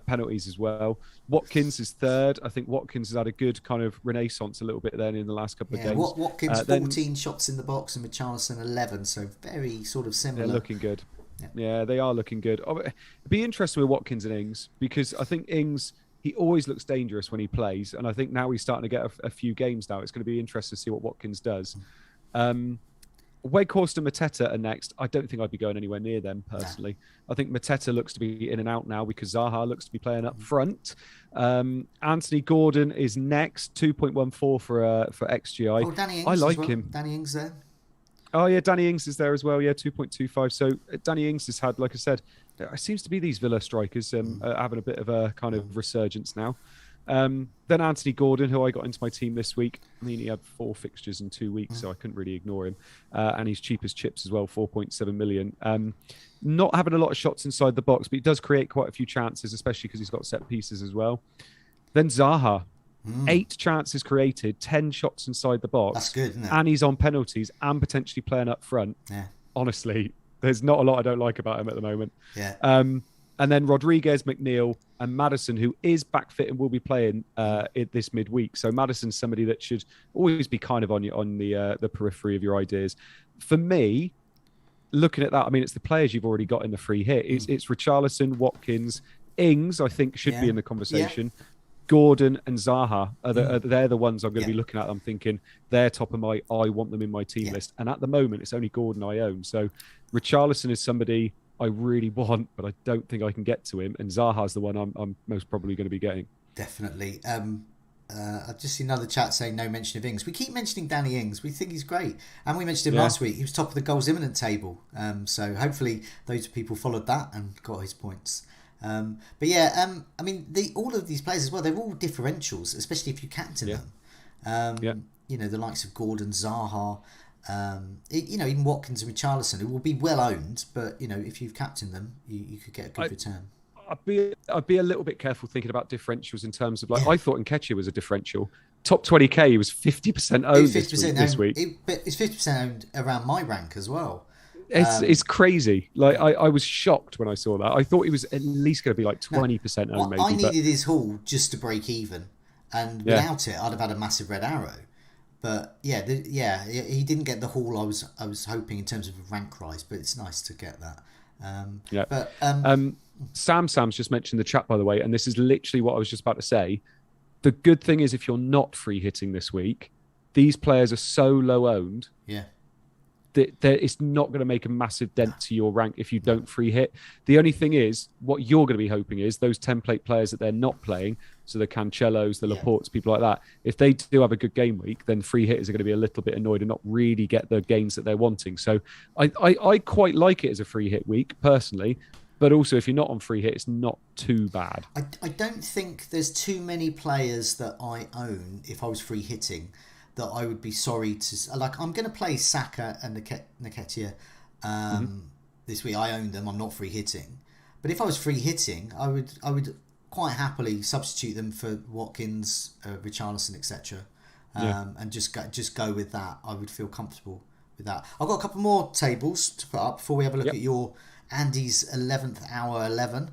penalties as well. Watkins is third. I think Watkins has had a good kind of renaissance a little bit then in the last couple of games. Watkins 14 shots in the box and Richarlison 11, so very sort of similar. They're looking good. Yeah, they are looking good. It'd be interesting with Watkins and Ings, because I think Ings, he always looks dangerous when he plays, and I think now he's starting to get a few games now. It's going to be interesting to see what Watkins does. Weghorst and Mateta are next. I don't think I'd be going anywhere near them personally. I think Mateta looks to be in and out now because Zaha looks to be playing up front. Anthony Gordon is next, 2.14 for XGI. Oh, Danny Ings, I like him. Danny Ings there. Oh yeah, Danny Ings is there as well. Yeah, 2.25. So Danny Ings has had, like I said, it seems to be these Villa strikers having a bit of a kind of resurgence now. Then Anthony Gordon, who I got into my team this week. I mean, he had 4 fixtures in 2 weeks, so I couldn't really ignore him. And he's cheap as chips as well, 4.7 million. Not having a lot of shots inside the box, but he does create quite a few chances, especially because he's got set pieces as well. Then Zaha, 8 chances created, 10 shots inside the box. That's good, isn't it? And he's on penalties and potentially playing up front. Yeah. Honestly, there's not a lot I don't like about him at the moment. Yeah. And then Rodriguez, McNeil, and Maddison, who is back fit and will be playing this midweek. So Maddison's somebody that should always be kind of on the periphery of your ideas. For me, looking at that, I mean, it's the players you've already got in the free hit. It's Richarlison, Watkins, Ings, I think, should be in the conversation. Yeah. Gordon and Zaha, they're the ones I'm going to be looking at. I'm thinking they're top of I want them in my team list. And at the moment, it's only Gordon I own. So Richarlison is somebody I really want, but I don't think I can get to him. And Zaha's the one I'm most probably going to be getting. Definitely. I've just seen another chat saying no mention of Ings. We keep mentioning Danny Ings. We think he's great. And we mentioned him last week. He was top of the goals imminent table. So hopefully those people followed that and got his points. But yeah, I mean, all of these players as well, they're all differentials, especially if you captain them. You know, the likes of Gordon, Zaha, you know, even Watkins and Richarlison, who will be well owned, but you know, if you've captained them, you could get a good return. I'd be a little bit careful thinking about differentials in terms of like I thought Nketiah was a differential. Top 20k, he was 50% owned this week. But it's 50% owned around my rank as well. It's crazy. Like I was shocked when I saw that. I thought he was at least going to be like 20% owned. Maybe I needed his haul just to break even, and without it, I'd have had a massive red arrow. But yeah, he didn't get the haul I was hoping in terms of rank rise. But it's nice to get that. Sam's just mentioned the chat, by the way, and this is literally what I was just about to say. The good thing is, if you're not free hitting this week, these players are so low owned. Yeah. It's not going to make a massive dent to your rank if you don't free hit. The only thing is, what you're going to be hoping is those template players that they're not playing, so the Cancellos, the Laportes, people like that, if they do have a good game week, then free hitters are going to be a little bit annoyed and not really get the gains that they're wanting. So I quite like it as a free hit week, personally. But also, if you're not on free hit, it's not too bad. I don't think there's too many players that I own, if I was free hitting, that I would be sorry to... Like, I'm going to play Saka and Nketiah this week. I own them. I'm not free hitting. But if I was free hitting, I would quite happily substitute them for Watkins, Richarlison, etc. And just go with that. I would feel comfortable with that. I've got a couple more tables to put up before we have a look at your Andy's 11th hour 11.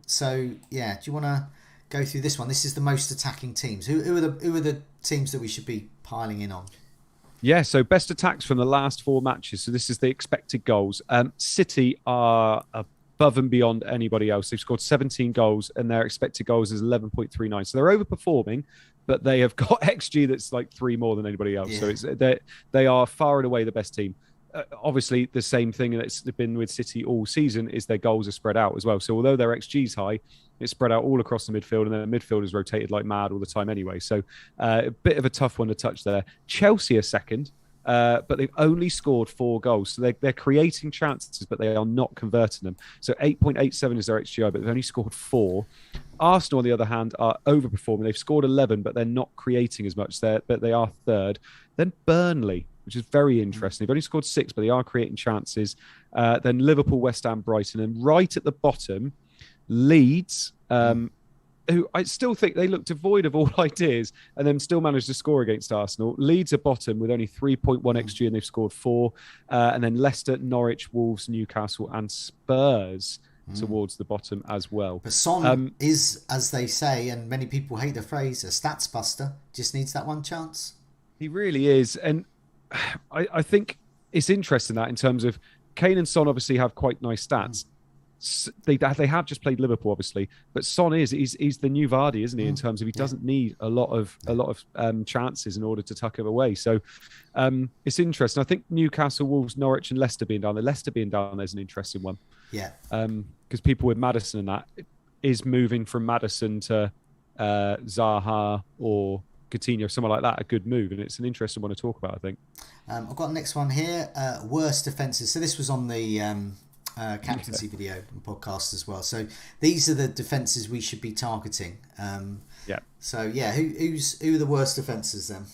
So, yeah, do you want to go through this one? This is the most attacking teams. Who are the teams that we should be piling in on? Yeah, so best attacks from the last 4 matches. So this is the expected goals. City are above and beyond anybody else. They've scored 17 goals and their expected goals is 11.39. So they're overperforming, but they have got XG that's like 3 more than anybody else. Yeah. So they are far and away the best team. Obviously, the same thing that's been with City all season is their goals are spread out as well. So although their XG is high, it's spread out all across the midfield, and then the midfield is rotated like mad all the time anyway. So a bit of a tough one to touch there. Chelsea are second, but they've only scored 4 goals. So they're creating chances, but they are not converting them. So 8.87 is their XGI, but they've only scored 4. Arsenal, on the other hand, are overperforming. They've scored 11, but they're not creating as much. But they are third. Then Burnley, which is very interesting. They've only scored 6, but they are creating chances. Then Liverpool, West Ham, Brighton. And right at the bottom, Leeds, who I still think they look devoid of all ideas and then still managed to score against Arsenal. Leeds are bottom with only 3.1 XG and they've scored 4. And then Leicester, Norwich, Wolves, Newcastle and Spurs towards the bottom as well. But Son is, as they say, and many people hate the phrase, a stats buster. Just needs that one chance. He really is. And I think it's interesting that in terms of Kane and Son obviously have quite nice stats. They have just played Liverpool, obviously, but Son he's the new Vardy, isn't he? In terms of he doesn't need a lot of chances in order to tuck him away. So it's interesting. I think Newcastle, Wolves, Norwich, and Leicester being down there. Leicester being down there is an interesting one. Yeah. Because people with Maddison and that is moving from Maddison to Zaha or Coutinho, someone like that, a good move, and it's an interesting one to talk about, I think. I've got the next one here. Worst defences. So this was on the captaincy video and podcast as well. So these are the defences we should be targeting. So yeah, who are the worst defences then?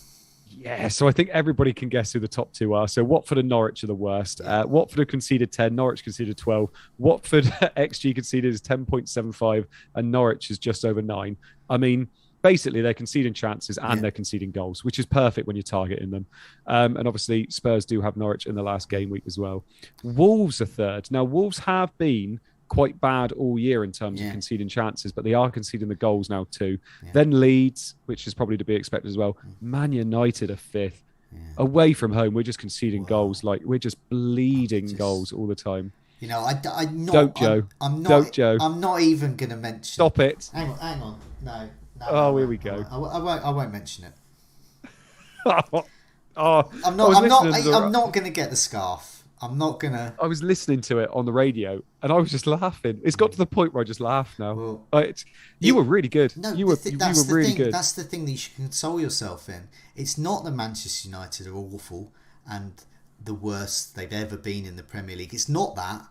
Yeah, so I think everybody can guess who the top 2 are. So Watford and Norwich are the worst. Watford have conceded 10, Norwich conceded 12. Watford XG conceded is 10.75 and Norwich is just over 9. I mean, basically they're conceding chances and they're conceding goals, which is perfect when you're targeting them. And obviously Spurs do have Norwich in the last game week as well. Wolves are third. Now, Wolves have been quite bad all year in terms of conceding chances, but they are conceding the goals now too. Then Leeds, which is probably to be expected as well. Man United are 5th. Away from home, we're just conceding goals. Like, we're just bleeding goals all the time. You know, I'm not... Don't, Joe. I'm not, Don't, Joe. I'm not even going to mention... Stop it. Hang on. No, here we go. I won't mention it. I'm not going to get the scarf. I'm not going to... I was listening to it on the radio and I was just laughing. It's got to the point where I just laugh now. Well, you were really good. No, you were really good. That's the thing that you should console yourself in. It's not that Manchester United are awful and the worst they've ever been in the Premier League. It's not that.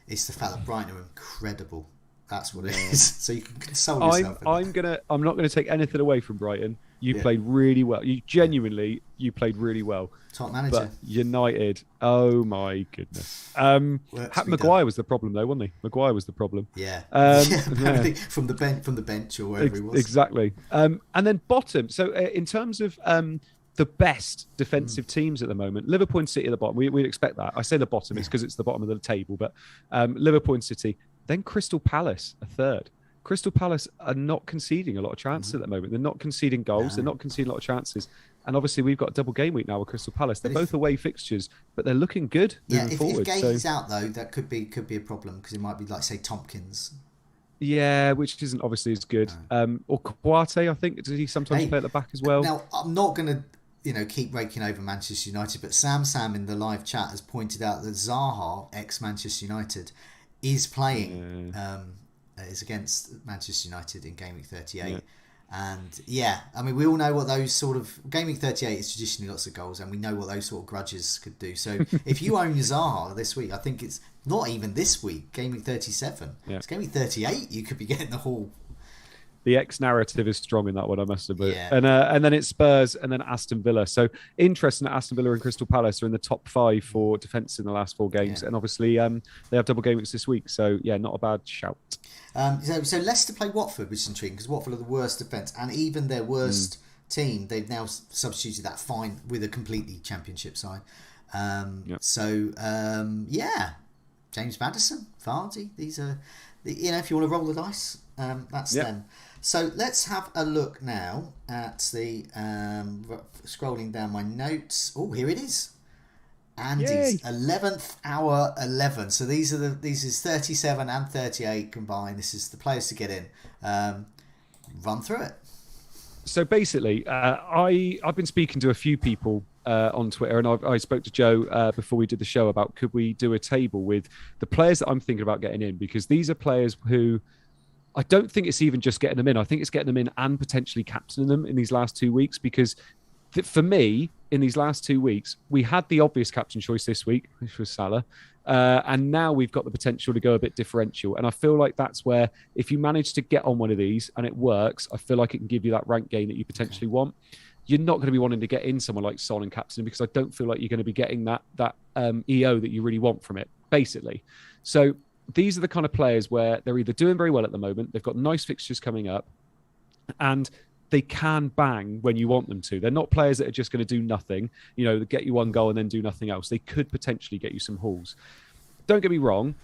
It's the fact that Brighton are incredible. That's what it is. So you can console yourself. I'm not gonna take anything away from Brighton. You played really well. You genuinely, you played really well. Top manager. But United, oh my goodness. Maguire was the problem though, wasn't he? Maguire was the problem. Yeah. Apparently from the bench or wherever he was. Exactly. And then bottom. So in terms of the best defensive teams at the moment, Liverpool and City at the bottom. We'd expect that. I say the bottom, it's because it's the bottom of the table, but Liverpool and City. Then Crystal Palace, a third. Crystal Palace are not conceding a lot of chances at the moment. They're not conceding goals. They're not conceding a lot of chances. And obviously, we've got a double game week now with Crystal Palace. They're both away fixtures, but they're looking good moving forward. If Gay's out, though, that could be a problem because it might be like, say, Tompkins. Yeah, which isn't obviously as good. Or Kouate, I think. Does he sometimes play at the back as well? Now, I'm not going to keep raking over Manchester United, but Sam in the live chat has pointed out that Zaha, ex-Manchester United, is playing... is against Manchester United in Gameweek 38. And I mean, we all know what those sort of... Gameweek 38 is traditionally lots of goals, and we know what those sort of grudges could do. So if you own Zaha this week, I think it's not even this week, Gameweek 37. It's Gameweek 38, you could be getting the whole... The X narrative is strong in that one, I must admit. And then it's Spurs and then Aston Villa. So interesting that Aston Villa and Crystal Palace are in the top 5 for defence in the last 4 games. And obviously they have double game weeks this week. So not a bad shout. So Leicester play Watford, which is intriguing because Watford are the worst defence, and even their worst team, they've now substituted that fine with a completely Championship side. James Maddison, Vardy, these are, if you want to roll the dice, that's them. So let's have a look now at the scrolling down my notes. Oh, here it is. Andy's 11th hour 11. So these is 37 and 38 combined. This is the players to get in. Run through it. So basically, I've been speaking to a few people on Twitter, and I spoke to Joe before we did the show about could we do a table with the players that I'm thinking about getting in, because these are players who I don't think it's even just getting them in. I think it's getting them in and potentially captaining them in these last 2 weeks, because for me, in these last 2 weeks, we had the obvious captain choice this week, which was Salah. And now we've got the potential to go a bit differential. And I feel like that's where, if you manage to get on one of these and it works, I feel like it can give you that rank gain that you potentially want. You're not going to be wanting to get in someone like Son and captain, because I don't feel like you're going to be getting that EO that you really want from it, basically. So these are the kind of players where they're either doing very well at the moment, they've got nice fixtures coming up, and they can bang when you want them to. They're not players that are just going to do nothing, that get you one goal and then do nothing else. They could potentially get you some hauls. Don't get me wrong.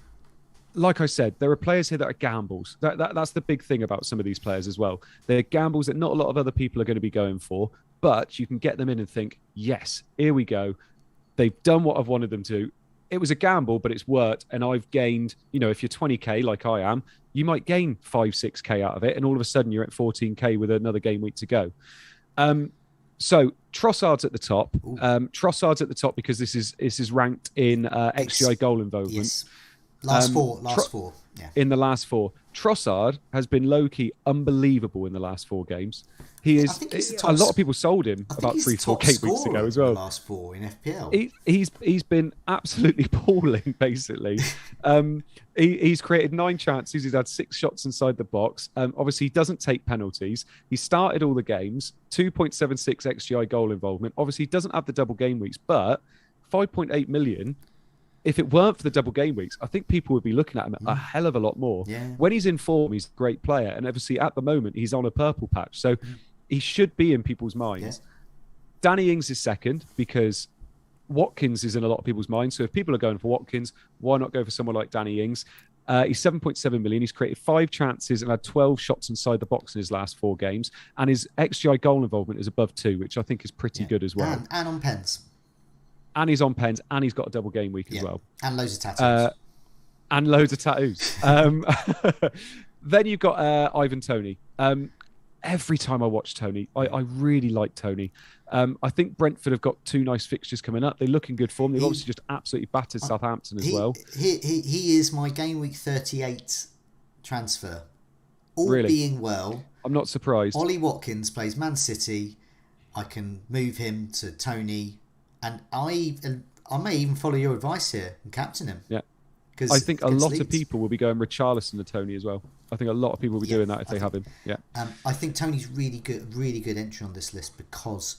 Like I said, there are players here that are gambles. That's the big thing about some of these players as well. They're gambles that not a lot of other people are going to be going for, but you can get them in and think, yes, here we go. They've done what I've wanted them to. It was a gamble, but it's worked. And I've gained, if you're 20k like I am, you might gain 5-6k out of it. And all of a sudden you're at 14k with another game week to go. So Trossard's at the top. Trossard's at the top because this is ranked in XGI goal involvement. Yes. Last four. Yeah. In the last 4. Trossard has been low-key unbelievable in the last 4 games. He is. A lot of people sold him about 3-4 game weeks ago as well. The last 4 in FPL. He's been absolutely appalling. Basically, he's created 9 chances. He's had 6 shots inside the box. Obviously, he doesn't take penalties. He started all the games. 2.76 XGI goal involvement. Obviously, he doesn't have the double game weeks, but 5.8 million. If it weren't for the double game weeks, I think people would be looking at him a hell of a lot more. Yeah. When he's in form, he's a great player. And obviously, at the moment, he's on a purple patch. So he should be in people's minds. Yeah. Danny Ings is second because Watkins is in a lot of people's minds. So if people are going for Watkins, why not go for someone like Danny Ings? He's 7.7 million. He's created 5 chances and had 12 shots inside the box in his last 4 games. And his XGI goal involvement is above 2, which I think is pretty good as well. And on pens. And he's on pens, and he's got a double game week as well. And loads of tattoos. Then you've got Ivan Toney. Every time I watch Toney, I really like Toney. I think Brentford have got 2 nice fixtures coming up. They look in good form. They've obviously just absolutely battered Southampton as well. He is my Game Week 38 transfer. All being well. I'm not surprised. Ollie Watkins plays Man City. I can move him to Toney. And I may even follow your advice here and captain him. Yeah. I think a lot of people will be going Richarlison to Toney as well. I think a lot of people will be doing that if they have him. Yeah. I think Tony's really good entry on this list because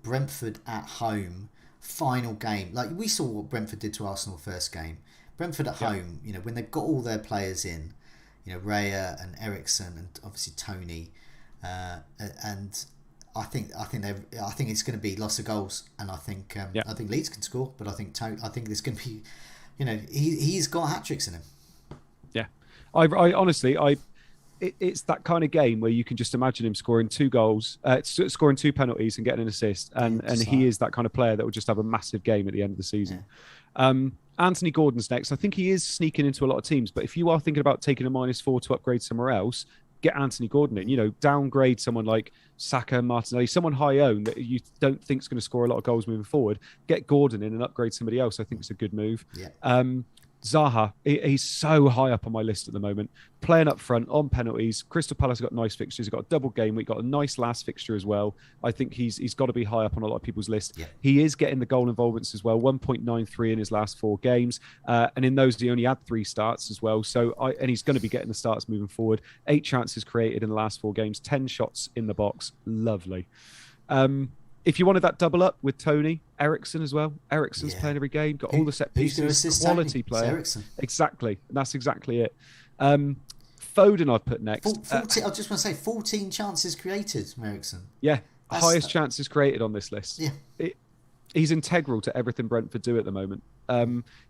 Brentford at home, final game. Like we saw what Brentford did to Arsenal first game. Brentford at home, you know, when they've got all their players in, you know, Raya and Ericsson and obviously Tony, and I think it's going to be lots of goals, and I think Leeds can score, but I think there's going to be, you know, he's got hat tricks in him. Yeah, I honestly, it's that kind of game where you can just imagine him scoring 2 goals, scoring 2 penalties and getting an assist, and he is that kind of player that will just have a massive game at the end of the season. Yeah. Anthony Gordon's next. I think he is sneaking into a lot of teams, but if you are thinking about taking a -4 to upgrade somewhere else, get Anthony Gordon in. You know, downgrade someone like Saka, Martinelli, someone high owned that you don't think is going to score a lot of goals moving forward. Get Gordon in and upgrade somebody else. I think it's a good move. Yeah. Zaha, he's so high up on my list at the moment. Playing up front on penalties. Crystal Palace have got nice fixtures. He's got a double game week, got a nice last fixture as well. I think he's got to be high up on a lot of people's list. Yeah. He is getting the goal involvements as well, 1.93 in his last 4 games. And in those, he only had 3 starts as well. And he's going to be getting the starts moving forward. 8 chances created in the last 4 games, 10 shots in the box. Lovely. If you wanted that double up with Tony, Ericsson as well. Ericsson's playing every game, got all the set pieces, quality player. Exactly. That's exactly it. Foden I've put next. 14, I just want to say 14 chances created from Ericsson. Yeah, highest chances created on this list. Yeah. He's integral to everything Brentford do at the moment.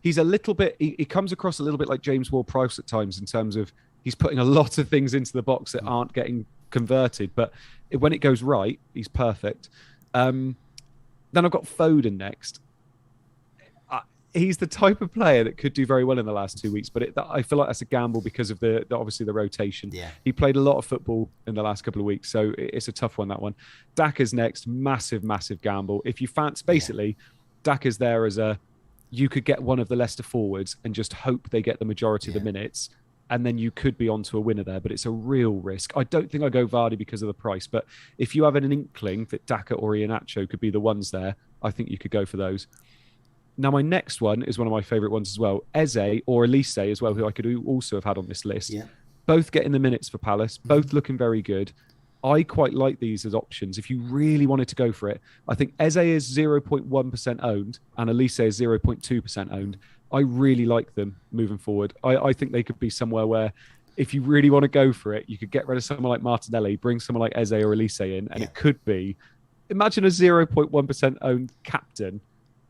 He's a little bit, he comes across a little bit like James Ward-Prowse at times in terms of he's putting a lot of things into the box that aren't getting converted, but when it goes right, he's perfect. Then I've got Foden next. He's the type of player that could do very well in the last 2 weeks, but I feel like that's a gamble because of obviously the rotation. Yeah. He played a lot of football in the last couple of weeks, so it's a tough one, that one. Daka's next, massive gamble. If you fancy, basically, Daka's there as you could get one of the Leicester forwards and just hope they get the majority of the minutes, and then you could be onto a winner there, but it's a real risk. I don't think I go Vardy because of the price, but if you have an inkling that Daka or Iheanacho could be the ones there, I think you could go for those. Now, my next one is one of my favourite ones as well. Eze or Elise as well, who I could also have had on this list. Yeah. Both getting the minutes for Palace, both looking very good. I quite like these as options. If you really wanted to go for it, I think Eze is 0.1% owned and Elise is 0.2% owned. I really like them moving forward. I think they could be somewhere where if you really want to go for it, you could get rid of someone like Martinelli, bring someone like Eze or Elise in, and it could be, imagine a 0.1% owned captain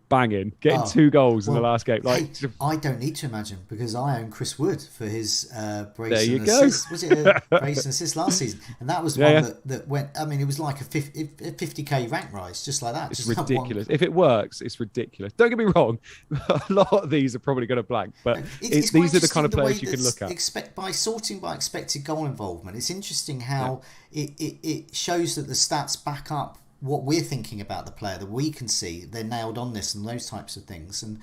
banging, getting 2 goals in the last game. I don't need to imagine because I own Chris Wood for his brace and assist. Was it a brace and assist last season? And that was one that went. I mean, it was like a 50k rank rise, just like that. It's just ridiculous. If it works, it's ridiculous. Don't get me wrong. A lot of these are probably going to blank, but these are the kind of players you can look at. By sorting by expected goal involvement, it's interesting how it shows that the stats back up what we're thinking about the player, that we can see they're nailed on this and those types of things. And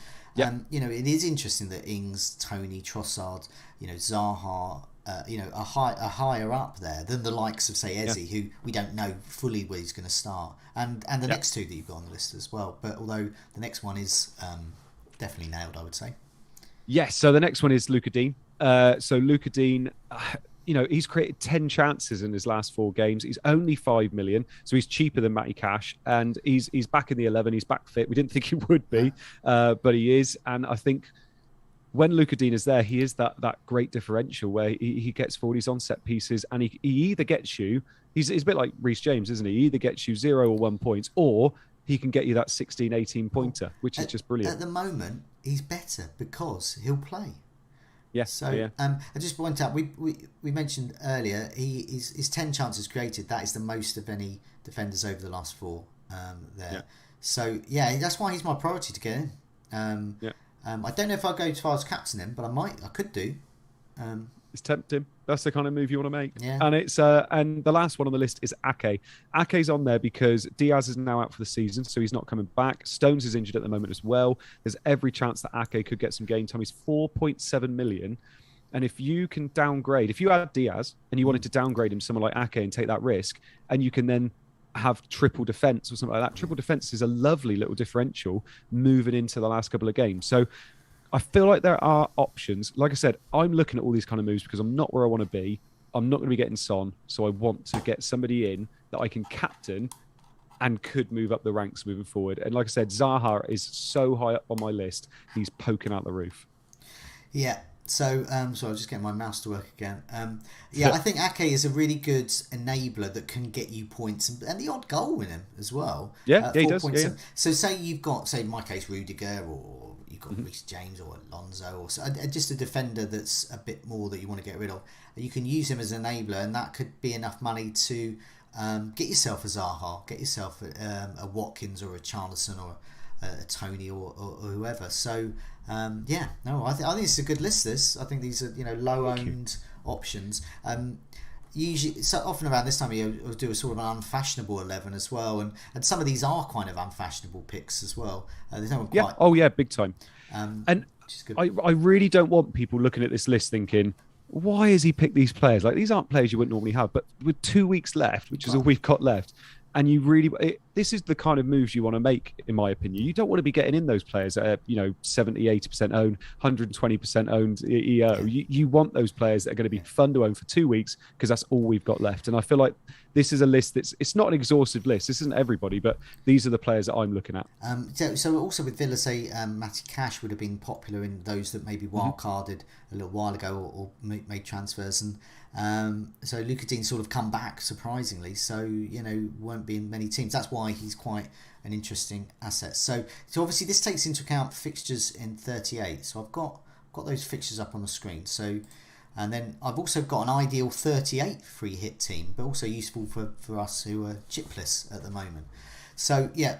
you know, it is interesting that Ings, Tony, Trossard, you know, Zaha, you know, are higher up there than the likes of say Eze, who we don't know fully where he's going to start, and the next 2 that you've got on the list as well. But although the next one is definitely nailed, I would say. Yes. So the next one is Luca Dean. So Luca Dean. You know, he's created 10 chances in his last 4 games. He's only 5 million, so he's cheaper than Matty Cash, and he's back in the 11. He's back fit. We didn't think he would be, but he is. And I think when Luca Dean is there, he is that great differential where he gets forward, he's on set pieces, and he either gets you, he's a bit like Reece James, isn't he? He either gets you 0 or 1 points, or he can get you that 16, 18 pointer, which is just brilliant. At the moment, he's better because he'll play. Yes. So I just point out we mentioned earlier his 10 chances created. That is the most of any defenders over the last 4 there. Yeah. So that's why he's my priority to get in. I don't know if I'll go as far as captain him, but I could do. It's tempting. That's the kind of move you want to make. Yeah. And it's and the last one on the list is Ake. Ake's on there because Diaz is now out for the season, so he's not coming back. Stones is injured at the moment as well. There's every chance that Ake could get some game time. He's 4.7 million. And if you can downgrade, if you had Diaz and you wanted to downgrade him someone like Ake and take that risk, and you can then have triple defense or something like that. Triple defense is a lovely little differential moving into the last couple of games. So I feel like there are options. Like I said, I'm looking at all these kind of moves because I'm not where I want to be. I'm not going to be getting Son, so I want to get somebody in that I can captain and could move up the ranks moving forward. And like I said, Zaha is so high up on my list, he's poking out the roof. Yeah. So, so I'll just get my mouse to work again. Yeah, I think Ake is a really good enabler that can get you points and the odd goal in him as well. Yeah, he does. Points. Yeah. So, say you've got, say in my case, Rudiger, or you've got Reece James or Alonso, or just a defender that's a bit more that you want to get rid of. You can use him as an enabler, and that could be enough money to get yourself a Zaha, get yourself a Watkins or a Charlison or a Tony or whoever. So yeah, no, I think it's a good list. I think these are low owned options. Usually, so often around this time of year, I'll do a sort of an unfashionable 11 as well, and some of these are kind of unfashionable picks as well. There's no one quite. Yeah. Oh yeah, big time. And I really don't want people looking at this list thinking, why has he picked these players? Like, these aren't players you wouldn't normally have. But with 2 weeks left, which is all we've got left, and you really, this is the kind of moves you want to make, in my opinion. You don't want to be getting in those players at 70, 80% owned, 120% owned EO. You want those players that are going to be fun to own for 2 weeks, because that's all we've got left. And I feel like this is a list it's not an exhaustive list. This isn't everybody, but these are the players that I'm looking at. So also with Villa, say Matty Cash would have been popular in those that maybe wildcarded a little while ago or made transfers, and so Luca Dean sort of come back surprisingly. So won't be in many teams. That's why he's quite an interesting asset. So obviously this takes into account fixtures in 38. So I've got those fixtures up on the screen. So. And then I've also got an ideal 38 free hit team, but also useful for us who are chipless at the moment. So yeah,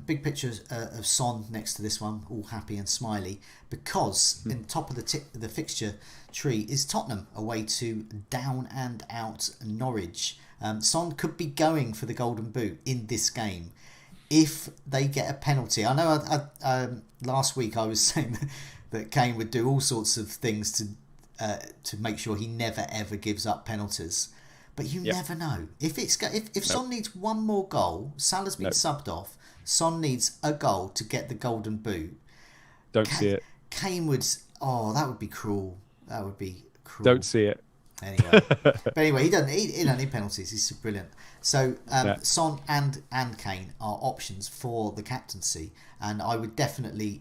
big pictures of Son next to this one, all happy and smiley, because in top of the fixture tree is Tottenham away to down and out Norwich. Son could be going for the Golden Boot in this game if they get a penalty. I know last week I was saying that Kane would do all sorts of things to make sure he never ever gives up penalties, but you never know. If Son needs one more goal, Salah's been subbed off. Son needs a goal to get the Golden Boot. Don't see it. Kane would. Oh, that would be cruel. That would be cruel. Don't see it. Anyway, he doesn't. He don't need penalties. He's brilliant. So Son and Kane are options for the captaincy, and I would definitely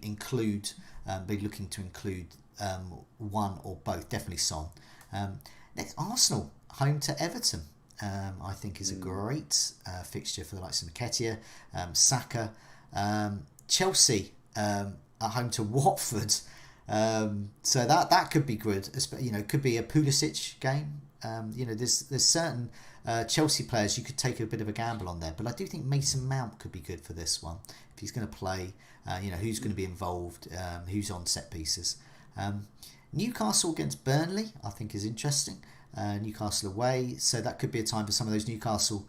be looking to include one or both. Definitely Son. Next, Arsenal home to Everton. I think is a great fixture for the likes of Nketiah, Saka. Chelsea at home to Watford. So that could be good. It could be a Pulisic game. There's certain Chelsea players you could take a bit of a gamble on there, but I do think Mason Mount could be good for this one if he's going to play. Who's going to be involved, who's on set pieces. Newcastle against Burnley, I think, is interesting. Newcastle away, so that could be a time for some of those Newcastle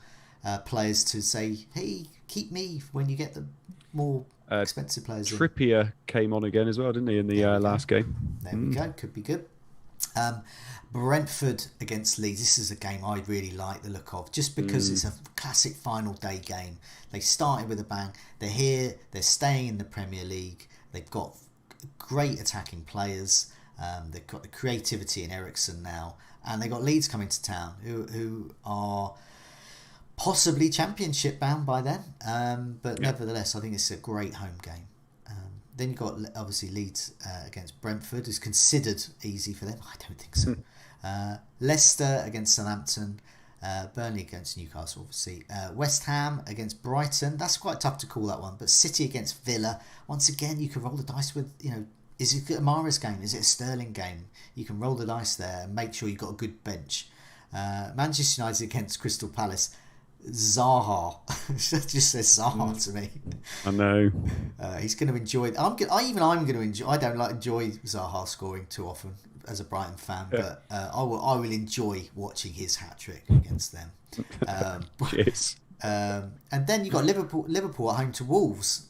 players to say, "Hey, keep me when you get the more expensive players." Trippier came on again as well, didn't he, in the last game? There we go. Could be good. Brentford against Leeds. This is a game I really like the look of, just because it's a classic final day game. They started with a bang. They're here. They're staying in the Premier League. They've got great attacking players. They've got the creativity in Eriksen now, and they've got Leeds coming to town, who are possibly championship bound by then. But nevertheless, I think it's a great home game. Then you've got obviously Leeds against Brentford is considered easy for them. I don't think so. Leicester against Southampton. Burnley against Newcastle, obviously. West Ham against Brighton. That's quite tough to call, that one. But City against Villa. Once again, you can roll the dice with, is it a Mahrez game? Is it a Sterling game? You can roll the dice there and make sure you've got a good bench. Manchester United against Crystal Palace. Zaha. It just says Zaha to me. I know. He's going to enjoy it. I'm going to enjoy. I don't enjoy Zaha scoring too often as a Brighton fan, but I will enjoy watching his hat trick against them. Cheers. And then you got Liverpool at home to Wolves.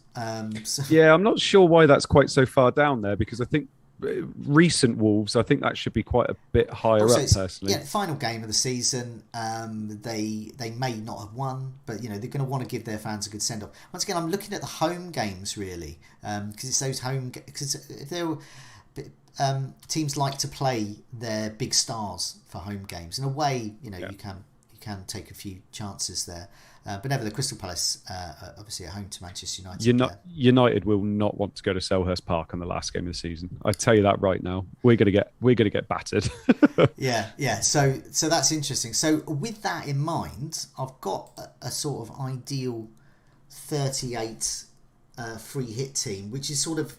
Yeah, I'm not sure why that's quite so far down there, because I think recent Wolves, I think that should be quite a bit higher up personally. Yeah, final game of the season. They may not have won, but they're going to want to give their fans a good send off. Once again, I'm looking at the home games really, because it's those home. Because if they're teams like to play their big stars for home games. In a way, you can take a few chances there. But never, the Crystal Palace, obviously at home to Manchester United. United will not want to go to Selhurst Park on the last game of the season. I tell you that right now. We're gonna get battered. yeah. So that's interesting. So with that in mind, I've got a sort of ideal 38 free hit team, which is sort of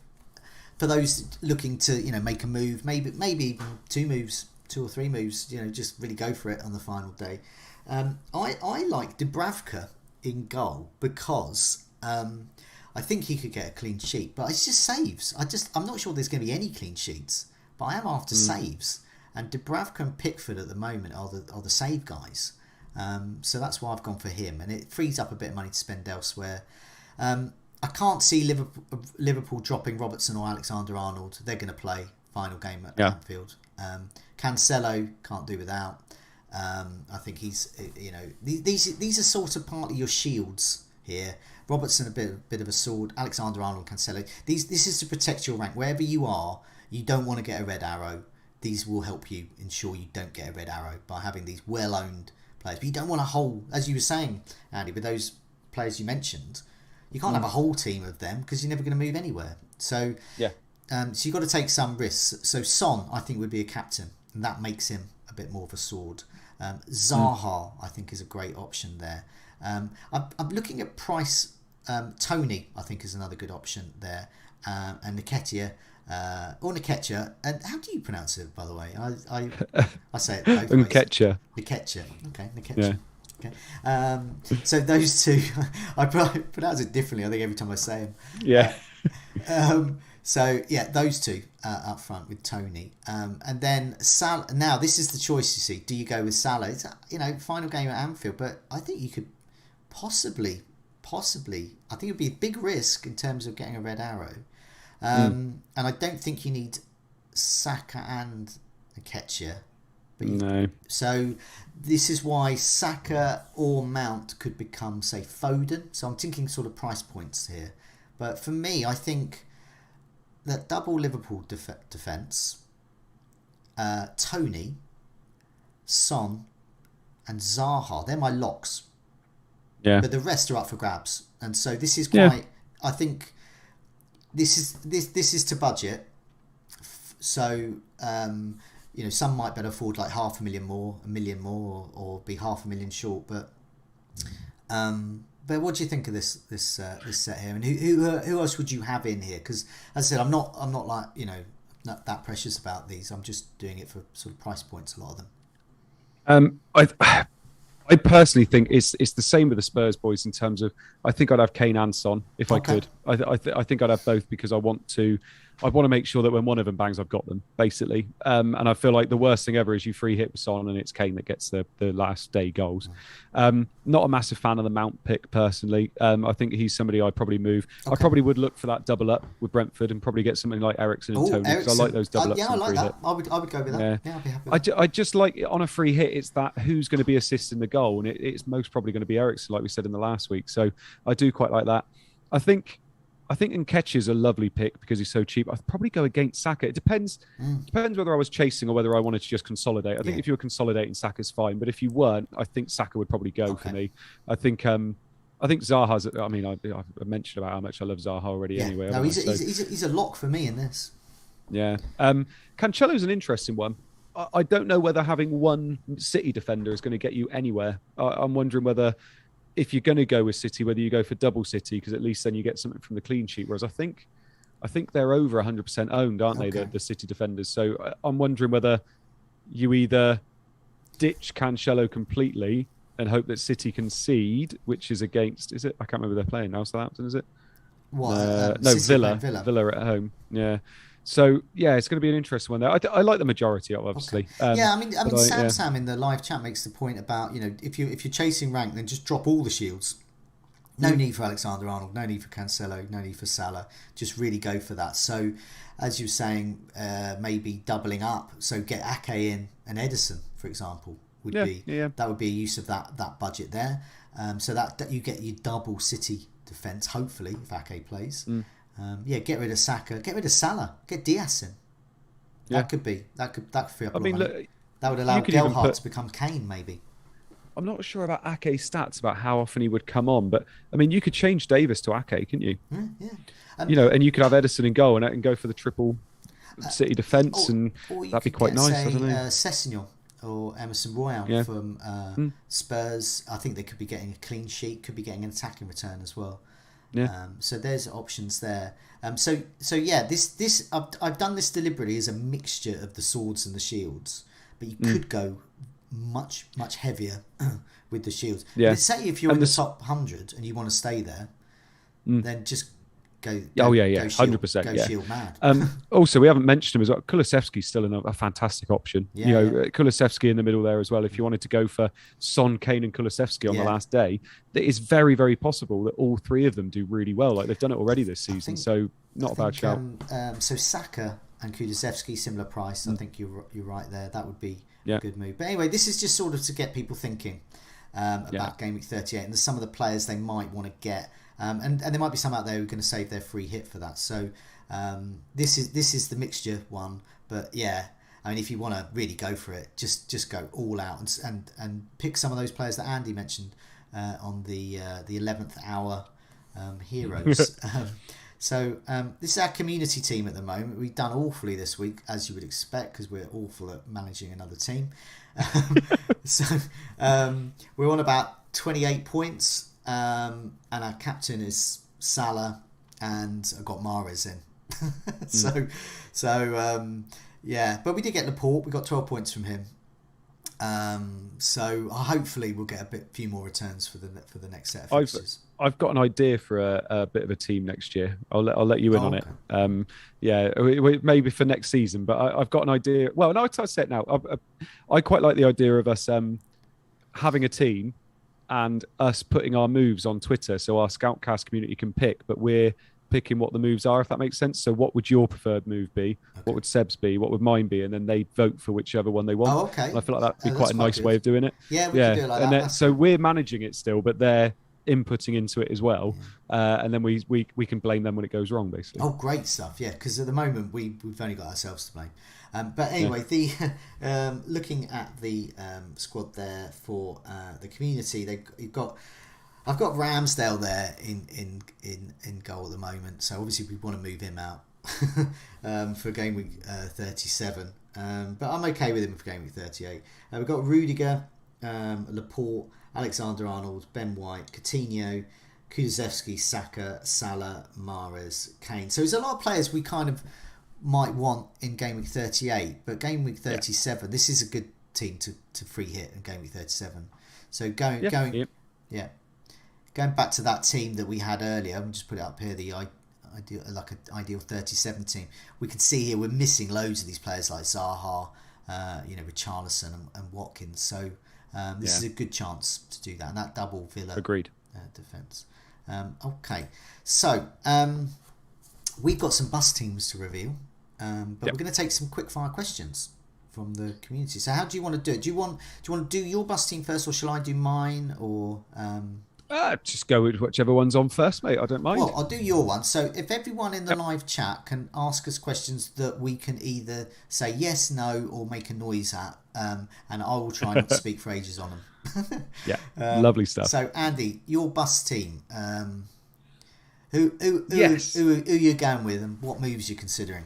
for those looking to make a move, maybe even two or three moves. Just really go for it on the final day. I like Dubravka in goal because I think he could get a clean sheet, but it's just saves. I'm not sure there's going to be any clean sheets, but I am after saves, and Dubravka and Pickford at the moment are the save guys. So that's why I've gone for him, and it frees up a bit of money to spend elsewhere. I can't see Liverpool dropping Robertson or Alexander-Arnold. They're going to play final game at Anfield. Cancelo can't do without. I think he's, these are sort of partly your shields here. Robertson a bit of a sword. Alexander-Arnold, Cancelo. This is to protect your rank wherever you are. You don't want to get a red arrow. These will help you ensure you don't get a red arrow by having these well-owned players. But you don't want a whole, as you were saying, Andy, with those players you mentioned. You can't have a whole team of them because you're never going to move anywhere. So so you've got to take some risks. So Son, I think, would be a captain, and that makes him a bit more of a sword. Zaha, I think, is a great option there. I'm looking at price. Tony, I think, is another good option there. And Nketiah, or Nketiah. And how do you pronounce it, by the way? I say it both ways. Nketiah. Okay, Nketiah. Yeah. Okay. So those two, I pronounce it differently, I think, every time I say them. Yeah. So those two up front with Tony, and then Salah. Now this is the choice. You see, do you go with Salah? It's final game at Anfield, but I think you could possibly. I think it'd be a big risk in terms of getting a red arrow, and I don't think you need Saka and Nketiah. No. So this is why Saka or Mount could become, say, Foden. So I'm thinking sort of price points here. But for me, I think that double Liverpool defence, Tony, Son, and Zaha, they're my locks. Yeah. But the rest are up for grabs. And so this is quite. I think this is to budget. So. Some might better afford like $500,000 more, $1 million more, or be $500,000 short. But what do you think of this set here? And who else would you have in here? Because as I said, I'm not like not that precious about these. I'm just doing it for sort of price points. A lot of them. I personally think it's the same with the Spurs boys in terms of I think I'd have Kane and Son if I could. I think I'd have both because I want to make sure that when one of them bangs, I've got them, basically. And I feel like the worst thing ever is you free hit with Son and it's Kane that gets the last day goals. Not a massive fan of the Mount pick, personally. I think he's somebody I'd probably move. Okay. I probably would look for that double up with Brentford and probably get something like Eriksen and Tony, because I like those double ups. I like that. I would go with that. Yeah, I'd be happy with that. I just like, on a free hit, it's that who's going to be assisting the goal, and it's most probably going to be Eriksen, like we said in the last week. So I do quite like that. I think Nketiah is a lovely pick because he's so cheap. I'd probably go against Saka. It depends whether I was chasing or whether I wanted to just consolidate. I think if you were consolidating, Saka's fine. But if you weren't, I think Saka would probably go for me. I think Zaha's. I mean, I mentioned about how much I love Zaha already. Anyway, no, he's a lock for me in this. Yeah, Cancelo's an interesting one. I don't know whether having one City defender is going to get you anywhere. I'm wondering whether, if you're going to go with City, whether you go for double City, because at least then you get something from the clean sheet. Whereas I think they're over 100% owned, aren't they, the City defenders? So I'm wondering whether you either ditch Cancelo completely and hope that City concede, which is against, is it? I can't remember they're playing now. Southampton, is it? What? No, Villa at home. Yeah. So it's going to be an interesting one there. I like the majority of, obviously. Okay. I mean, Sam in the live chat makes the point about if you're chasing rank, then just drop all the shields. No need for Alexander-Arnold, no need for Cancelo, no need for Salah. Just really go for that. So, as you're saying, maybe doubling up. So get Ake in and Edison, for example, that would be a use of that budget there. So that you get your double City defence. Hopefully, if Ake plays. Get rid of Saka, get rid of Salah, get Diaz in. Yeah. That could free up a I lot of mean, money. look, That would allow you could even Gelhardt put. to become Kane, maybe. I'm not sure about Ake's stats about how often he would come on, but I mean, you could change Davis to Ake, couldn't you? Yeah. And you could have Edison in goal and go for the triple City defence, Or, and or you that'd be could quite get, nice. I say, don't know. Sessegnon or Emerson Royal Yeah. from Mm, Spurs. I think they could be getting a clean sheet, could be getting an attacking return as well. yeah. So there's options there. So yeah, this I've done this deliberately as a mixture of the swords and the shields, but you could go much heavier with the shields. Yeah. But say if you're And in the this- top 100 and you want to stay there, then just go. Oh yeah, go shield, 100%. Go Yeah. shield mad. Also, we haven't mentioned him as well. Kulusevski's still a fantastic option. Yeah, Kulusevski in the middle there as well. If you wanted to go for Son, Kane, and Kulusevski on the Yeah. last day, it is very, very possible that all three of them do really well. Like they've done it already this season, so not a bad shout. So Saka and Kulusevski, similar price. I think you're right there. That would be Yeah. a good move. But anyway, this is just sort of to get people thinking about Game Week 38 and some of the players they might want to get. And there might be some out there who are going to save their free hit for that. So this is the mixture one. But yeah, I mean, if you want to really go for it, just go all out and pick some of those players that Andy mentioned on the 11th hour heroes. So this is our community team at the moment. We've done awfully this week, as you would expect, because we're awful at managing another team. So we're on about 28 points, and our captain is Salah, and I've got Mahrez in. Yeah, but we did get Laporte. We got 12 points from him. So hopefully we'll get few more returns for the next set of fixtures. I've got an idea for a bit of a team next year. I'll let you in on it. Maybe for next season. But I've got an idea. Well, no, I say it now. I quite like the idea of us having a team and us putting our moves on Twitter, so our Scoutcast community can pick. But we're picking what the moves are, if that makes sense. So what would your preferred move be? Okay. What would Seb's be? What would mine be? And then they vote for whichever one they want. Oh, okay. And I feel like that'd be quite a nice way of doing it. Yeah, we can do it like that. So we're managing it still, but they're inputting into it as well. And then we can blame them when it goes wrong, basically. Oh, great stuff. Yeah, because at the moment we've only got ourselves to blame. But anyway, looking at the squad there for the community, I've got Ramsdale there in goal at the moment, so obviously we want to move him out for Game Week 37. But I'm okay with him for Game Week 38. We've got Rudiger, Laporte, Alexander-Arnold, Ben White, Coutinho, Kulusevski, Saka, Salah, Mahrez, Kane. So there's a lot of players we kind of might want in Game Week 38, but Game Week 37, this is a good team to free hit in Game Week 37. So going back to that team that we had earlier, I'll just put it up here, the ideal 37 team. We can see here we're missing loads of these players like Zaha, Richarlison and Watkins. So this is a good chance to do that. And that double Villa defence. Okay, so we've got some bus teams to reveal, but we're going to take some quickfire questions from the community. So how do you want to do it? Do you want to do your bus team first, or shall I do mine? Or just go with whichever one's on first, mate. I don't mind. Well, I'll do your one. So if everyone in the live chat can ask us questions that we can either say yes, no, or make a noise at, and I will try not to speak for ages on them. Lovely stuff. So Andy, your bus team. Who are you going with, and what moves you're considering?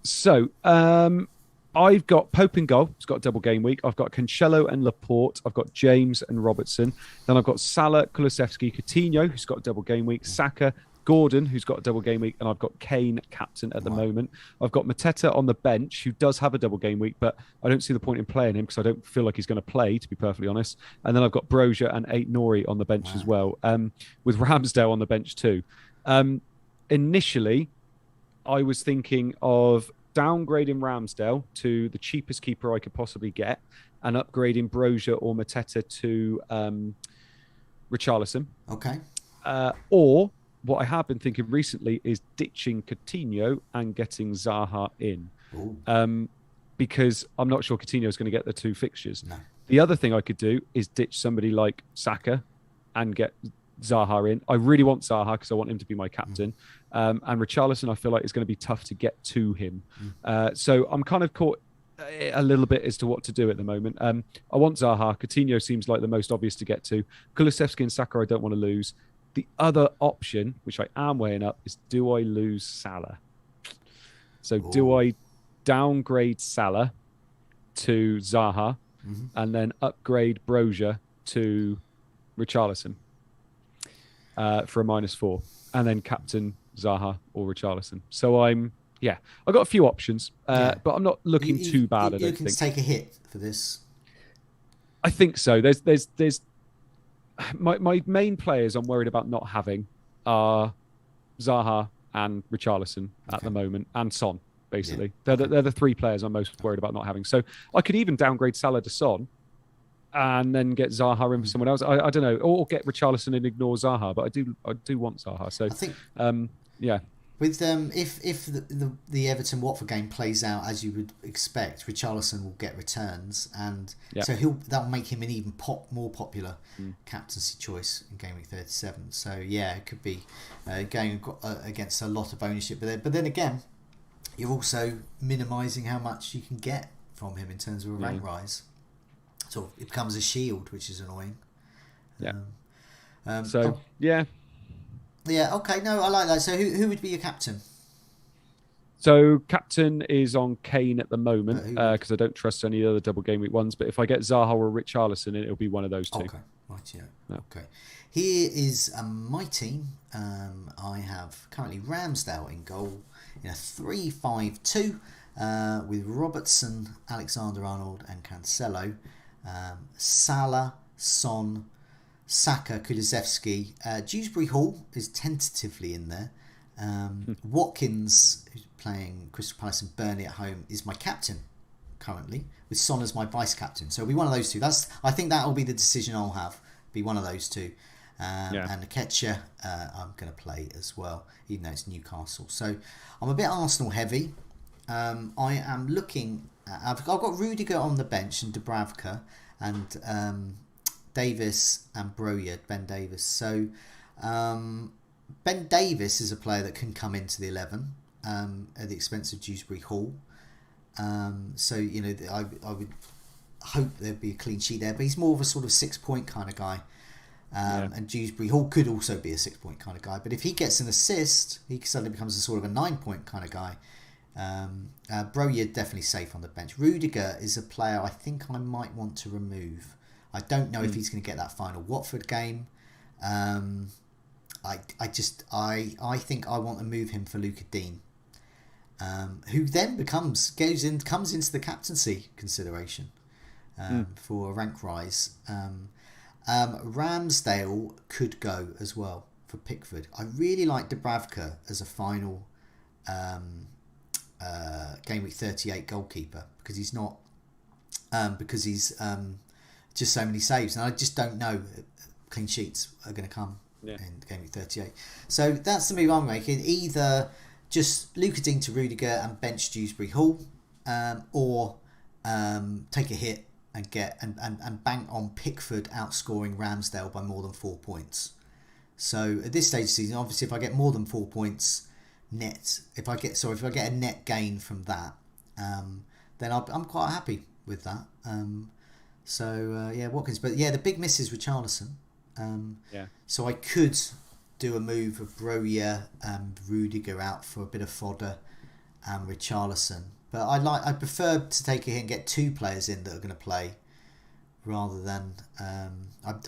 So I've got Pope in goal. He's got a double game week. I've got Cancelo and Laporte. I've got James and Robertson. Then I've got Salah, Kulusevski, Coutinho, who's got a double game week. Saka, Gordon, who's got a double game week. And I've got Kane, captain at the moment. I've got Mateta on the bench, who does have a double game week, but I don't see the point in playing him because I don't feel like he's going to play, to be perfectly honest. And then I've got Brozier and Nori on the bench as well, with Ramsdale on the bench too. Initially, I was thinking of downgrading Ramsdale to the cheapest keeper I could possibly get and upgrading Brozier or Mateta to Richarlison. Okay. Or what I have been thinking recently is ditching Coutinho and getting Zaha in. Because I'm not sure Coutinho is going to get the 2 fixtures. No. The other thing I could do is ditch somebody like Saka and get Zaha in. I really want Zaha because I want him to be my captain. And Richarlison, I feel like it's going to be tough to get to him. So I'm kind of caught a little bit as to what to do at the moment. I want Zaha. Coutinho seems like the most obvious to get to. Kulusevski and Saka, I don't want to lose. The other option, which I am weighing up, is do I lose Salah? So do I downgrade Salah to Zaha and then upgrade Brozier to Richarlison for a -4 and then captain Zaha or Richarlison? So I've got a few options, but I'm not looking too bad. I don't think. You can take a hit for this. I think so. There's my main players I'm worried about not having are Zaha and Richarlison at the moment, and Son, basically. They're the three players I'm most worried about not having. So I could even downgrade Salah to Son and then get Zaha in for someone else. I don't know, or get Richarlison and ignore Zaha, but I do want Zaha. So I think, with if the Everton Watford game plays out as you would expect, Richarlison will get returns, and so that'll make him an even more popular captaincy choice in Gameweek 37. So it could be going against a lot of ownership, but then again, you're also minimising how much you can get from him in terms of a rank rise. So it becomes a shield, which is annoying. Yeah, okay, no, I like that. So who would be your captain? So captain is on Kane at the moment because I don't trust any other double game week ones. But if I get Zaha or Richarlison, it'll be one of those two. Okay, right, okay. Here is my team. I have currently Ramsdale in goal in a 3-5-2 with Robertson, Alexander-Arnold and Cancelo. Salah, Son, Saka, Kulusevski. Dewsbury Hall is tentatively in there. Watkins, who's playing Crystal Palace and Burnley at home, is my captain currently, with Son as my vice captain. So it'll be one of those two. I think that will be the decision I'll have. Be one of those two. And Nketiah, I'm going to play as well, even though it's Newcastle. So I'm a bit Arsenal heavy. I am looking. I've got Rudiger on the bench and Dubravka and Davis and Broja, Ben Davis. So Ben Davis is a player that can come into the 11 at the expense of Dewsbury Hall. So I would hope there'd be a clean sheet there, but he's more of a sort of 6-point kind of guy. And Dewsbury Hall could also be a 6-point kind of guy, but if he gets an assist, he suddenly becomes a sort of a 9-point kind of guy. Broja definitely safe on the bench. Rudiger is a player I think I might want to remove. I don't know if he's going to get that final Watford game. I think I want to move him for Luca Dean, who then comes into the captaincy consideration for a rank rise. Ramsdale could go as well for Pickford. I really like Dubravka as a final Game Week 38 goalkeeper because he's not just so many saves, and I just don't know clean sheets are going to come in Game Week 38. So that's the move I'm making. Either just Luca Dean to Rudiger and bench Dewsbury Hall, or take a hit and get and bank on Pickford outscoring Ramsdale by more than 4 points. So at this stage of the season, obviously, if I get more than 4 points net, if I get a net gain from that, then I'm quite happy with that. Watkins, but the big miss is Richarlison. So I could do a move of Broja and Rudiger out for a bit of fodder and Richarlison. But I prefer to take a hit and get 2 players in that are going to play, rather than I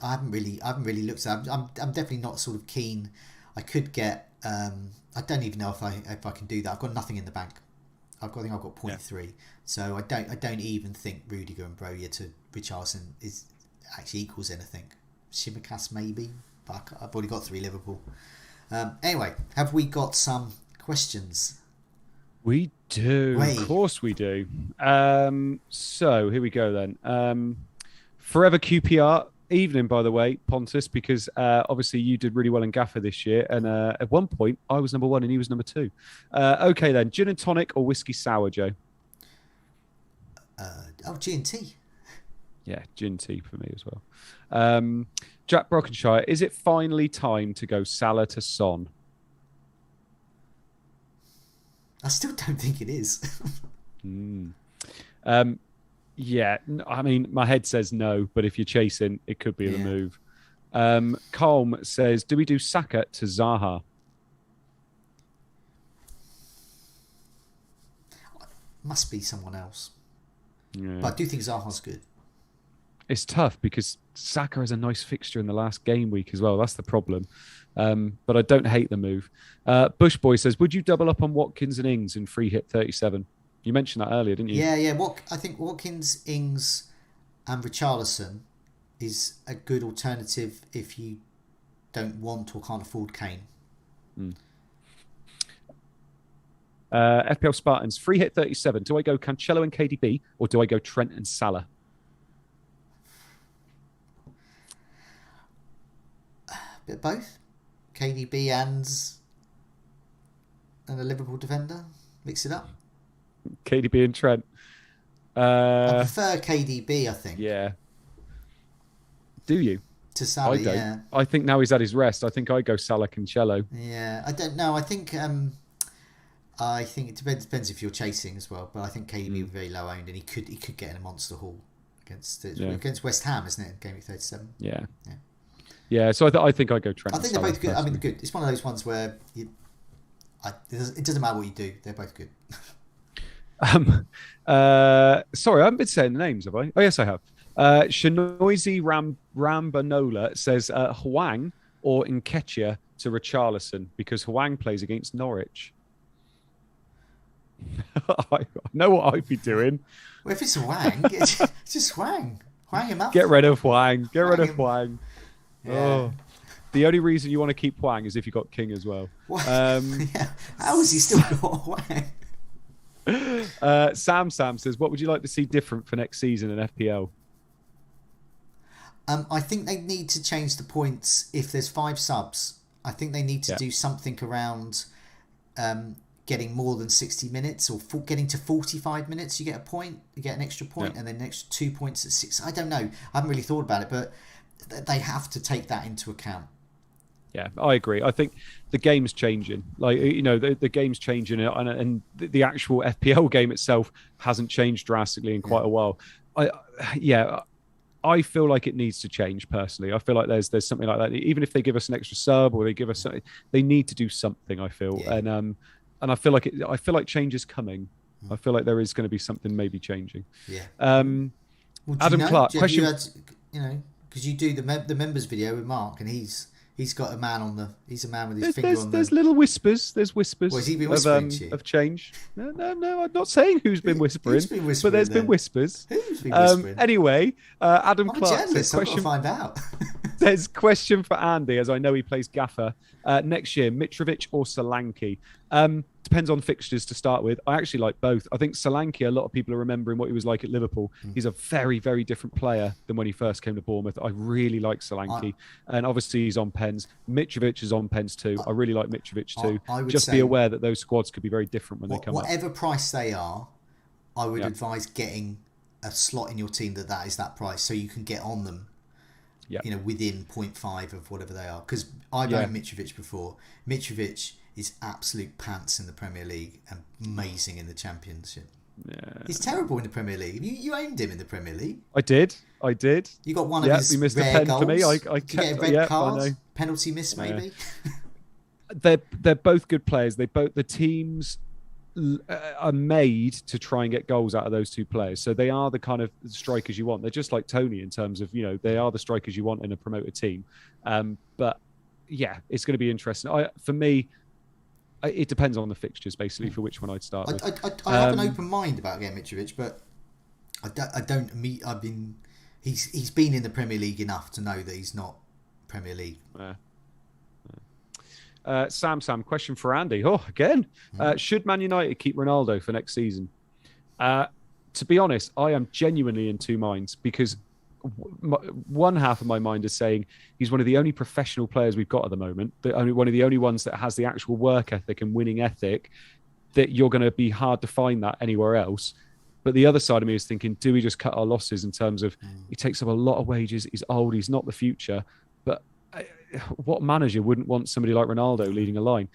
haven't really looked at. I'm definitely not sort of keen. I could get. I don't even know if I can do that. I've got nothing in the bank. I think I've got 0.3. So I don't even think Rudiger and Broja to Richarlison is actually equals anything. Shimikas maybe, but I've already got 3 Liverpool. Anyway, have we got some questions? We do. Of course we do. So here we go then. Forever QPR. Evening, by the way, Pontus, because obviously you did really well in Gaffer this year, and at one point I was number 1 and he was number 2. Okay then, gin and tonic or whiskey sour, Joe? G&T. Yeah, gin tea for me as well. Jack Brockenshire, is it finally time to go Salah to Son? I still don't think it is. Yeah, I mean, my head says no, but if you're chasing, it could be the move. Colm says, do we do Saka to Zaha? Must be someone else. Yeah. But I do think Zaha's good. It's tough because Saka has a nice fixture in the last game week as well. That's the problem. But I don't hate the move. Bush Boy says, would you double up on Watkins and Ings in free hit 37? You mentioned that earlier, didn't you? Yeah. I think Watkins, Ings and Richarlison is a good alternative if you don't want or can't afford Kane. FPL Spartans, free hit 37. Do I go Cancelo and KDB or do I go Trent and Salah? Bit of both. KDB and a Liverpool defender. Mix it up. KDB and Trent. I prefer KDB, I think. Yeah. Do you? To Salah, I don't. yeah. I think now he's had his rest. I think I go Salah Cancelo. Yeah, I don't know. I think it depends if you're chasing as well. But I think KDB would be very low owned, and he could get in a monster haul against West Ham, isn't it? Gameweek 37. Yeah. So I think I go Trent. I think they're both good. I mean, good. It's one of those ones where it doesn't matter what you do; they're both good. Sorry, I haven't been saying the names, have I? Oh, yes, I have. Shanoisy Rambanola says Hwang or Nketiah to Richarlison because Hwang plays against Norwich. I know what I'd be doing. Well, if it's Hwang, it's just Hwang. Hwang him up. Get rid of Hwang. Get rid of Hwang. Yeah. Oh. The only reason you want to keep Hwang is if you've got King as well. Yeah. How has he still got Hwang? Sam says, what would you like to see different for next season in FPL? I think they need to change the points. If there's 5 subs, I think they need to do something around getting more than 60 minutes or getting to 45 minutes. You get a point, you get an extra point, and then an extra 2 points at 6. I don't know. I haven't really thought about it, but they have to take that into account. Yeah, I agree. I think the game's changing. Like, you know, the game's changing, and the actual FPL game itself hasn't changed drastically in quite a while. I feel like it needs to change personally. I feel like there's something like that. Even if they give us an extra sub or they give us something, they need to do something. I feel, and I feel like change is coming. I feel like there is going to be something maybe changing. Yeah. Adam Clark, question. Because you do the members video with Mark, and he's got a man he's a man with his finger on the... There's little whispers. There's whispers. Well, has he been whispering to you? Of change. No, I'm not saying who's been whispering. Who's been whispering, but there's been whispers. Who's been whispering? Anyway, Adam I'm Clark jealous. says, I've got to find out. there's question for Andy, as I know he plays Gaffer. Next year, Mitrovic or Solanke? Depends on fixtures to start with. I actually like both. I think Solanke, a lot of people are remembering what he was like at Liverpool. He's a very, very different player than when he first came to Bournemouth. I really like Solanke. And obviously he's on pens. Mitrovic is on pens too. I really like Mitrovic too. Just be aware that those squads could be very different when they come up. Whatever price they are, I would advise getting a slot in your team that is that price, so you can get on them. Within 0.5 of whatever they are. Because I've owned Mitrovic before. Mitrovic is absolute pants in the Premier League and amazing in the Championship. Yeah. He's terrible in the Premier League. You owned him in the Premier League. I did. You got one of his he missed rare a pen goals. for me. I Did you get a red card? Penalty miss, maybe? They're both good players. The teams are made to try and get goals out of those two players. So they are the kind of strikers you want. They're just like Tony in terms of, they are the strikers you want in a promoted team. But yeah, it's going to be interesting. For me, it depends on the fixtures basically for which one I'd start with. I have an open mind about getting Mitrovic, but he's been in the Premier League enough to know that he's not Premier League. Sam, question for Andy. Again, should Man United keep Ronaldo for next season? To be honest, I am genuinely in two minds because one half of my mind is saying he's one of the only professional players we've got at the moment, one of the only ones that has the actual work ethic and winning ethic that you're going to be hard to find that anywhere else. But the other side of me is thinking, do we just cut our losses in terms of he takes up a lot of wages, he's old, he's not the future. But what manager wouldn't want somebody like Ronaldo leading a line?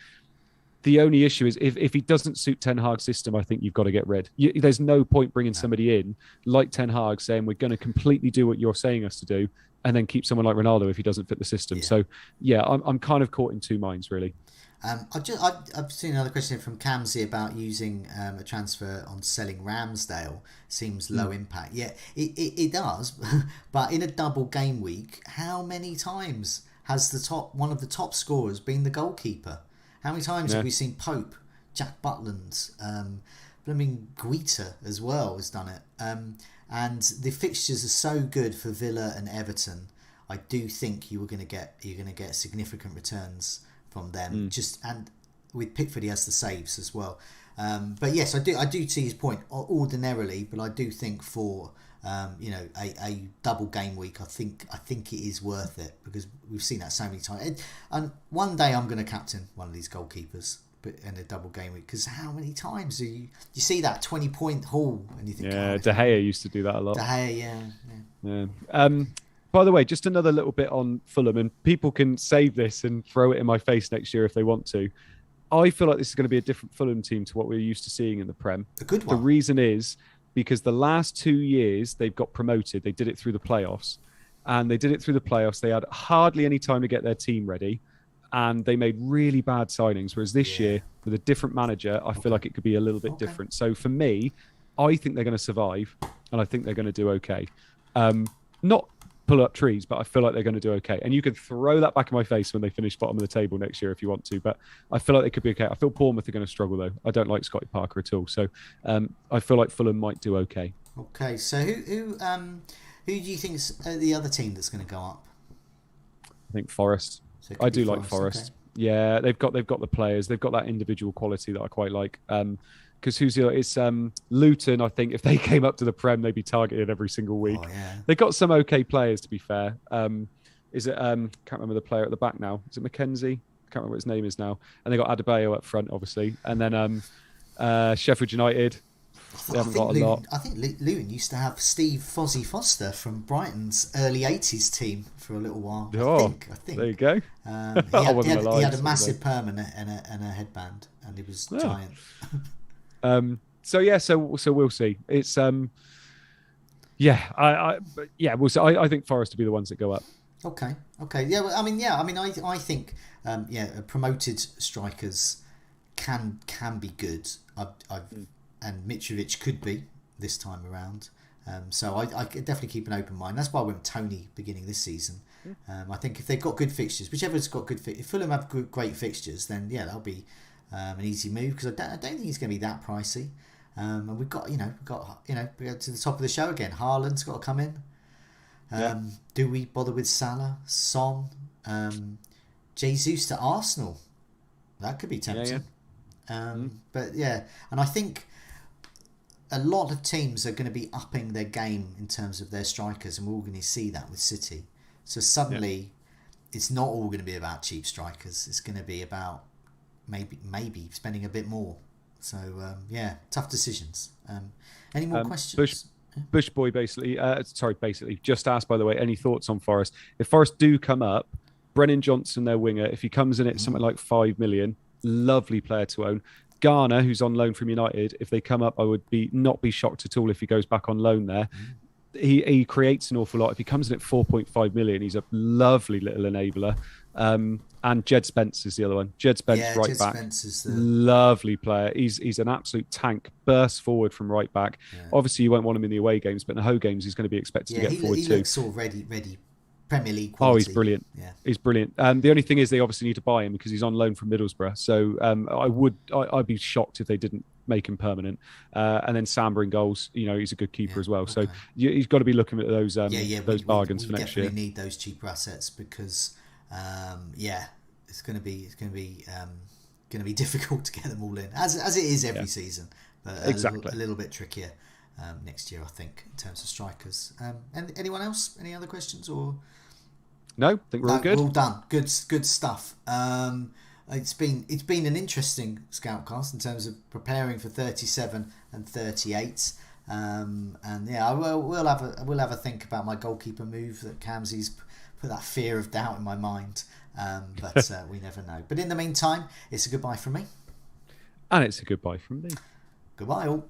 The only issue is if he doesn't suit Ten Hag's system, I think you've got to get rid. There's no point bringing somebody in like Ten Hag saying we're going to completely do what you're saying us to do and then keep someone like Ronaldo if he doesn't fit the system. So, I'm kind of caught in two minds, really. I've seen another question from Camsey about using a transfer on selling Ramsdale. Seems low impact. Yeah, it does. But in a double game week, how many times has one of the top scorers been the goalkeeper? How many times have we seen Pope, Jack Butland, blooming Guita as well has done it. And the fixtures are so good for Villa and Everton. I do think you're going to get significant returns from them. And with Pickford, he has the saves as well. But yes, I do see his point ordinarily, but I do think for a double game week, I think it is worth it because we've seen that so many times. And one day I'm going to captain one of these goalkeepers in a double game week because how many times do you see that 20-point haul and you think, De Gea used to do that a lot. De Gea, yeah. By the way, just another little bit on Fulham, and people can save this and throw it in my face next year if they want to. I feel like this is going to be a different Fulham team to what we're used to seeing in the Prem. A good one. The reason is because the last 2 years they've got promoted. They did it through the playoffs. They had hardly any time to get their team ready. And they made really bad signings. Whereas this year, with a different manager, I feel like it could be a little bit different. So for me, I think they're going to survive. And I think they're going to do okay. Not pull up trees, but I feel like they're going to do okay. And you can throw that back in my face when they finish bottom of the table next year if you want to. But I feel like they could be okay. I feel Bournemouth are going to struggle, though. I don't like Scotty Parker at all. So I feel like Fulham might do okay. Okay, so who do you think is the other team that's going to go up? I think Forest. So I do like Forest. Okay. Yeah, they've got the players. They've got that individual quality that I quite like. Because it's Luton. I think if they came up to the Prem, they'd be targeted every single week. Oh, yeah. They've got some okay players, to be fair. Is it? Can't remember the player at the back now. Is it McKenzie? Can't remember what his name is now. And they got Adebayo up front, obviously. And then Sheffield United. They haven't got a lot. I think Luton used to have Steve Fozzie Foster from Brighton's early 80s team for a little while. I think. There you go. He had a massive perm and a headband, and he was giant. So we'll see. It's we'll see. I think Forest will be the ones that go up. Okay. Yeah. Well, I think promoted strikers can be good. And Mitrovic could be this time around. So I definitely keep an open mind. That's why I went with Tony beginning this season. I think if they've got good fixtures, whichever's got good fixtures, if Fulham have great fixtures, then that'll be an easy move because I don't think it's going to be that pricey. And we've got we go to the top of the show again. Haaland's got to come in. Do we bother with Salah, Son, Jesus to Arsenal? That could be tempting. But and I think a lot of teams are going to be upping their game in terms of their strikers, and we're all going to see that with City. So suddenly, it's not all going to be about cheap strikers. It's going to be about maybe spending a bit more. So tough decisions. Any more questions? Bush Boy basically just asked, by the way, any thoughts on Forest? If Forest do come up, Brennan Johnson, their winger, if he comes in at something like 5 million, lovely player to own. Garner, who's on loan from United, if they come up, I would not be shocked at all if he goes back on loan there. He creates an awful lot. If he comes in at 4.5 million, he's a lovely little enabler. And Jed Spence is the other one. Jed Spence, right back. Lovely player. He's an absolute tank. Bursts forward from right back. Yeah. Obviously, you won't want him in the away games, but in the home games, he's going to be expected to get forward too. He looks sort of ready. Premier League quality. Oh, he's brilliant. Yeah. He's brilliant. The only thing is they obviously need to buy him because he's on loan from Middlesbrough. So I'd be shocked if they didn't make him permanent. And then Samba in goals, he's a good keeper as well. Okay. So he's got to be looking at those bargains for next year. We definitely need those cheaper assets because it's going to be difficult to get them all in as it is every season, but a little bit trickier next year, I think, in terms of strikers. And anyone else? Any other questions or? No, I think we're all good. We're all done. Good stuff. It's been an interesting Scoutcast in terms of preparing for 37 and 38. And yeah, we'll have a think about my goalkeeper move that Kamsi's put that fear of doubt in my mind. But we never know. But in the meantime, it's a goodbye from me. And it's a goodbye from me. Goodbye all.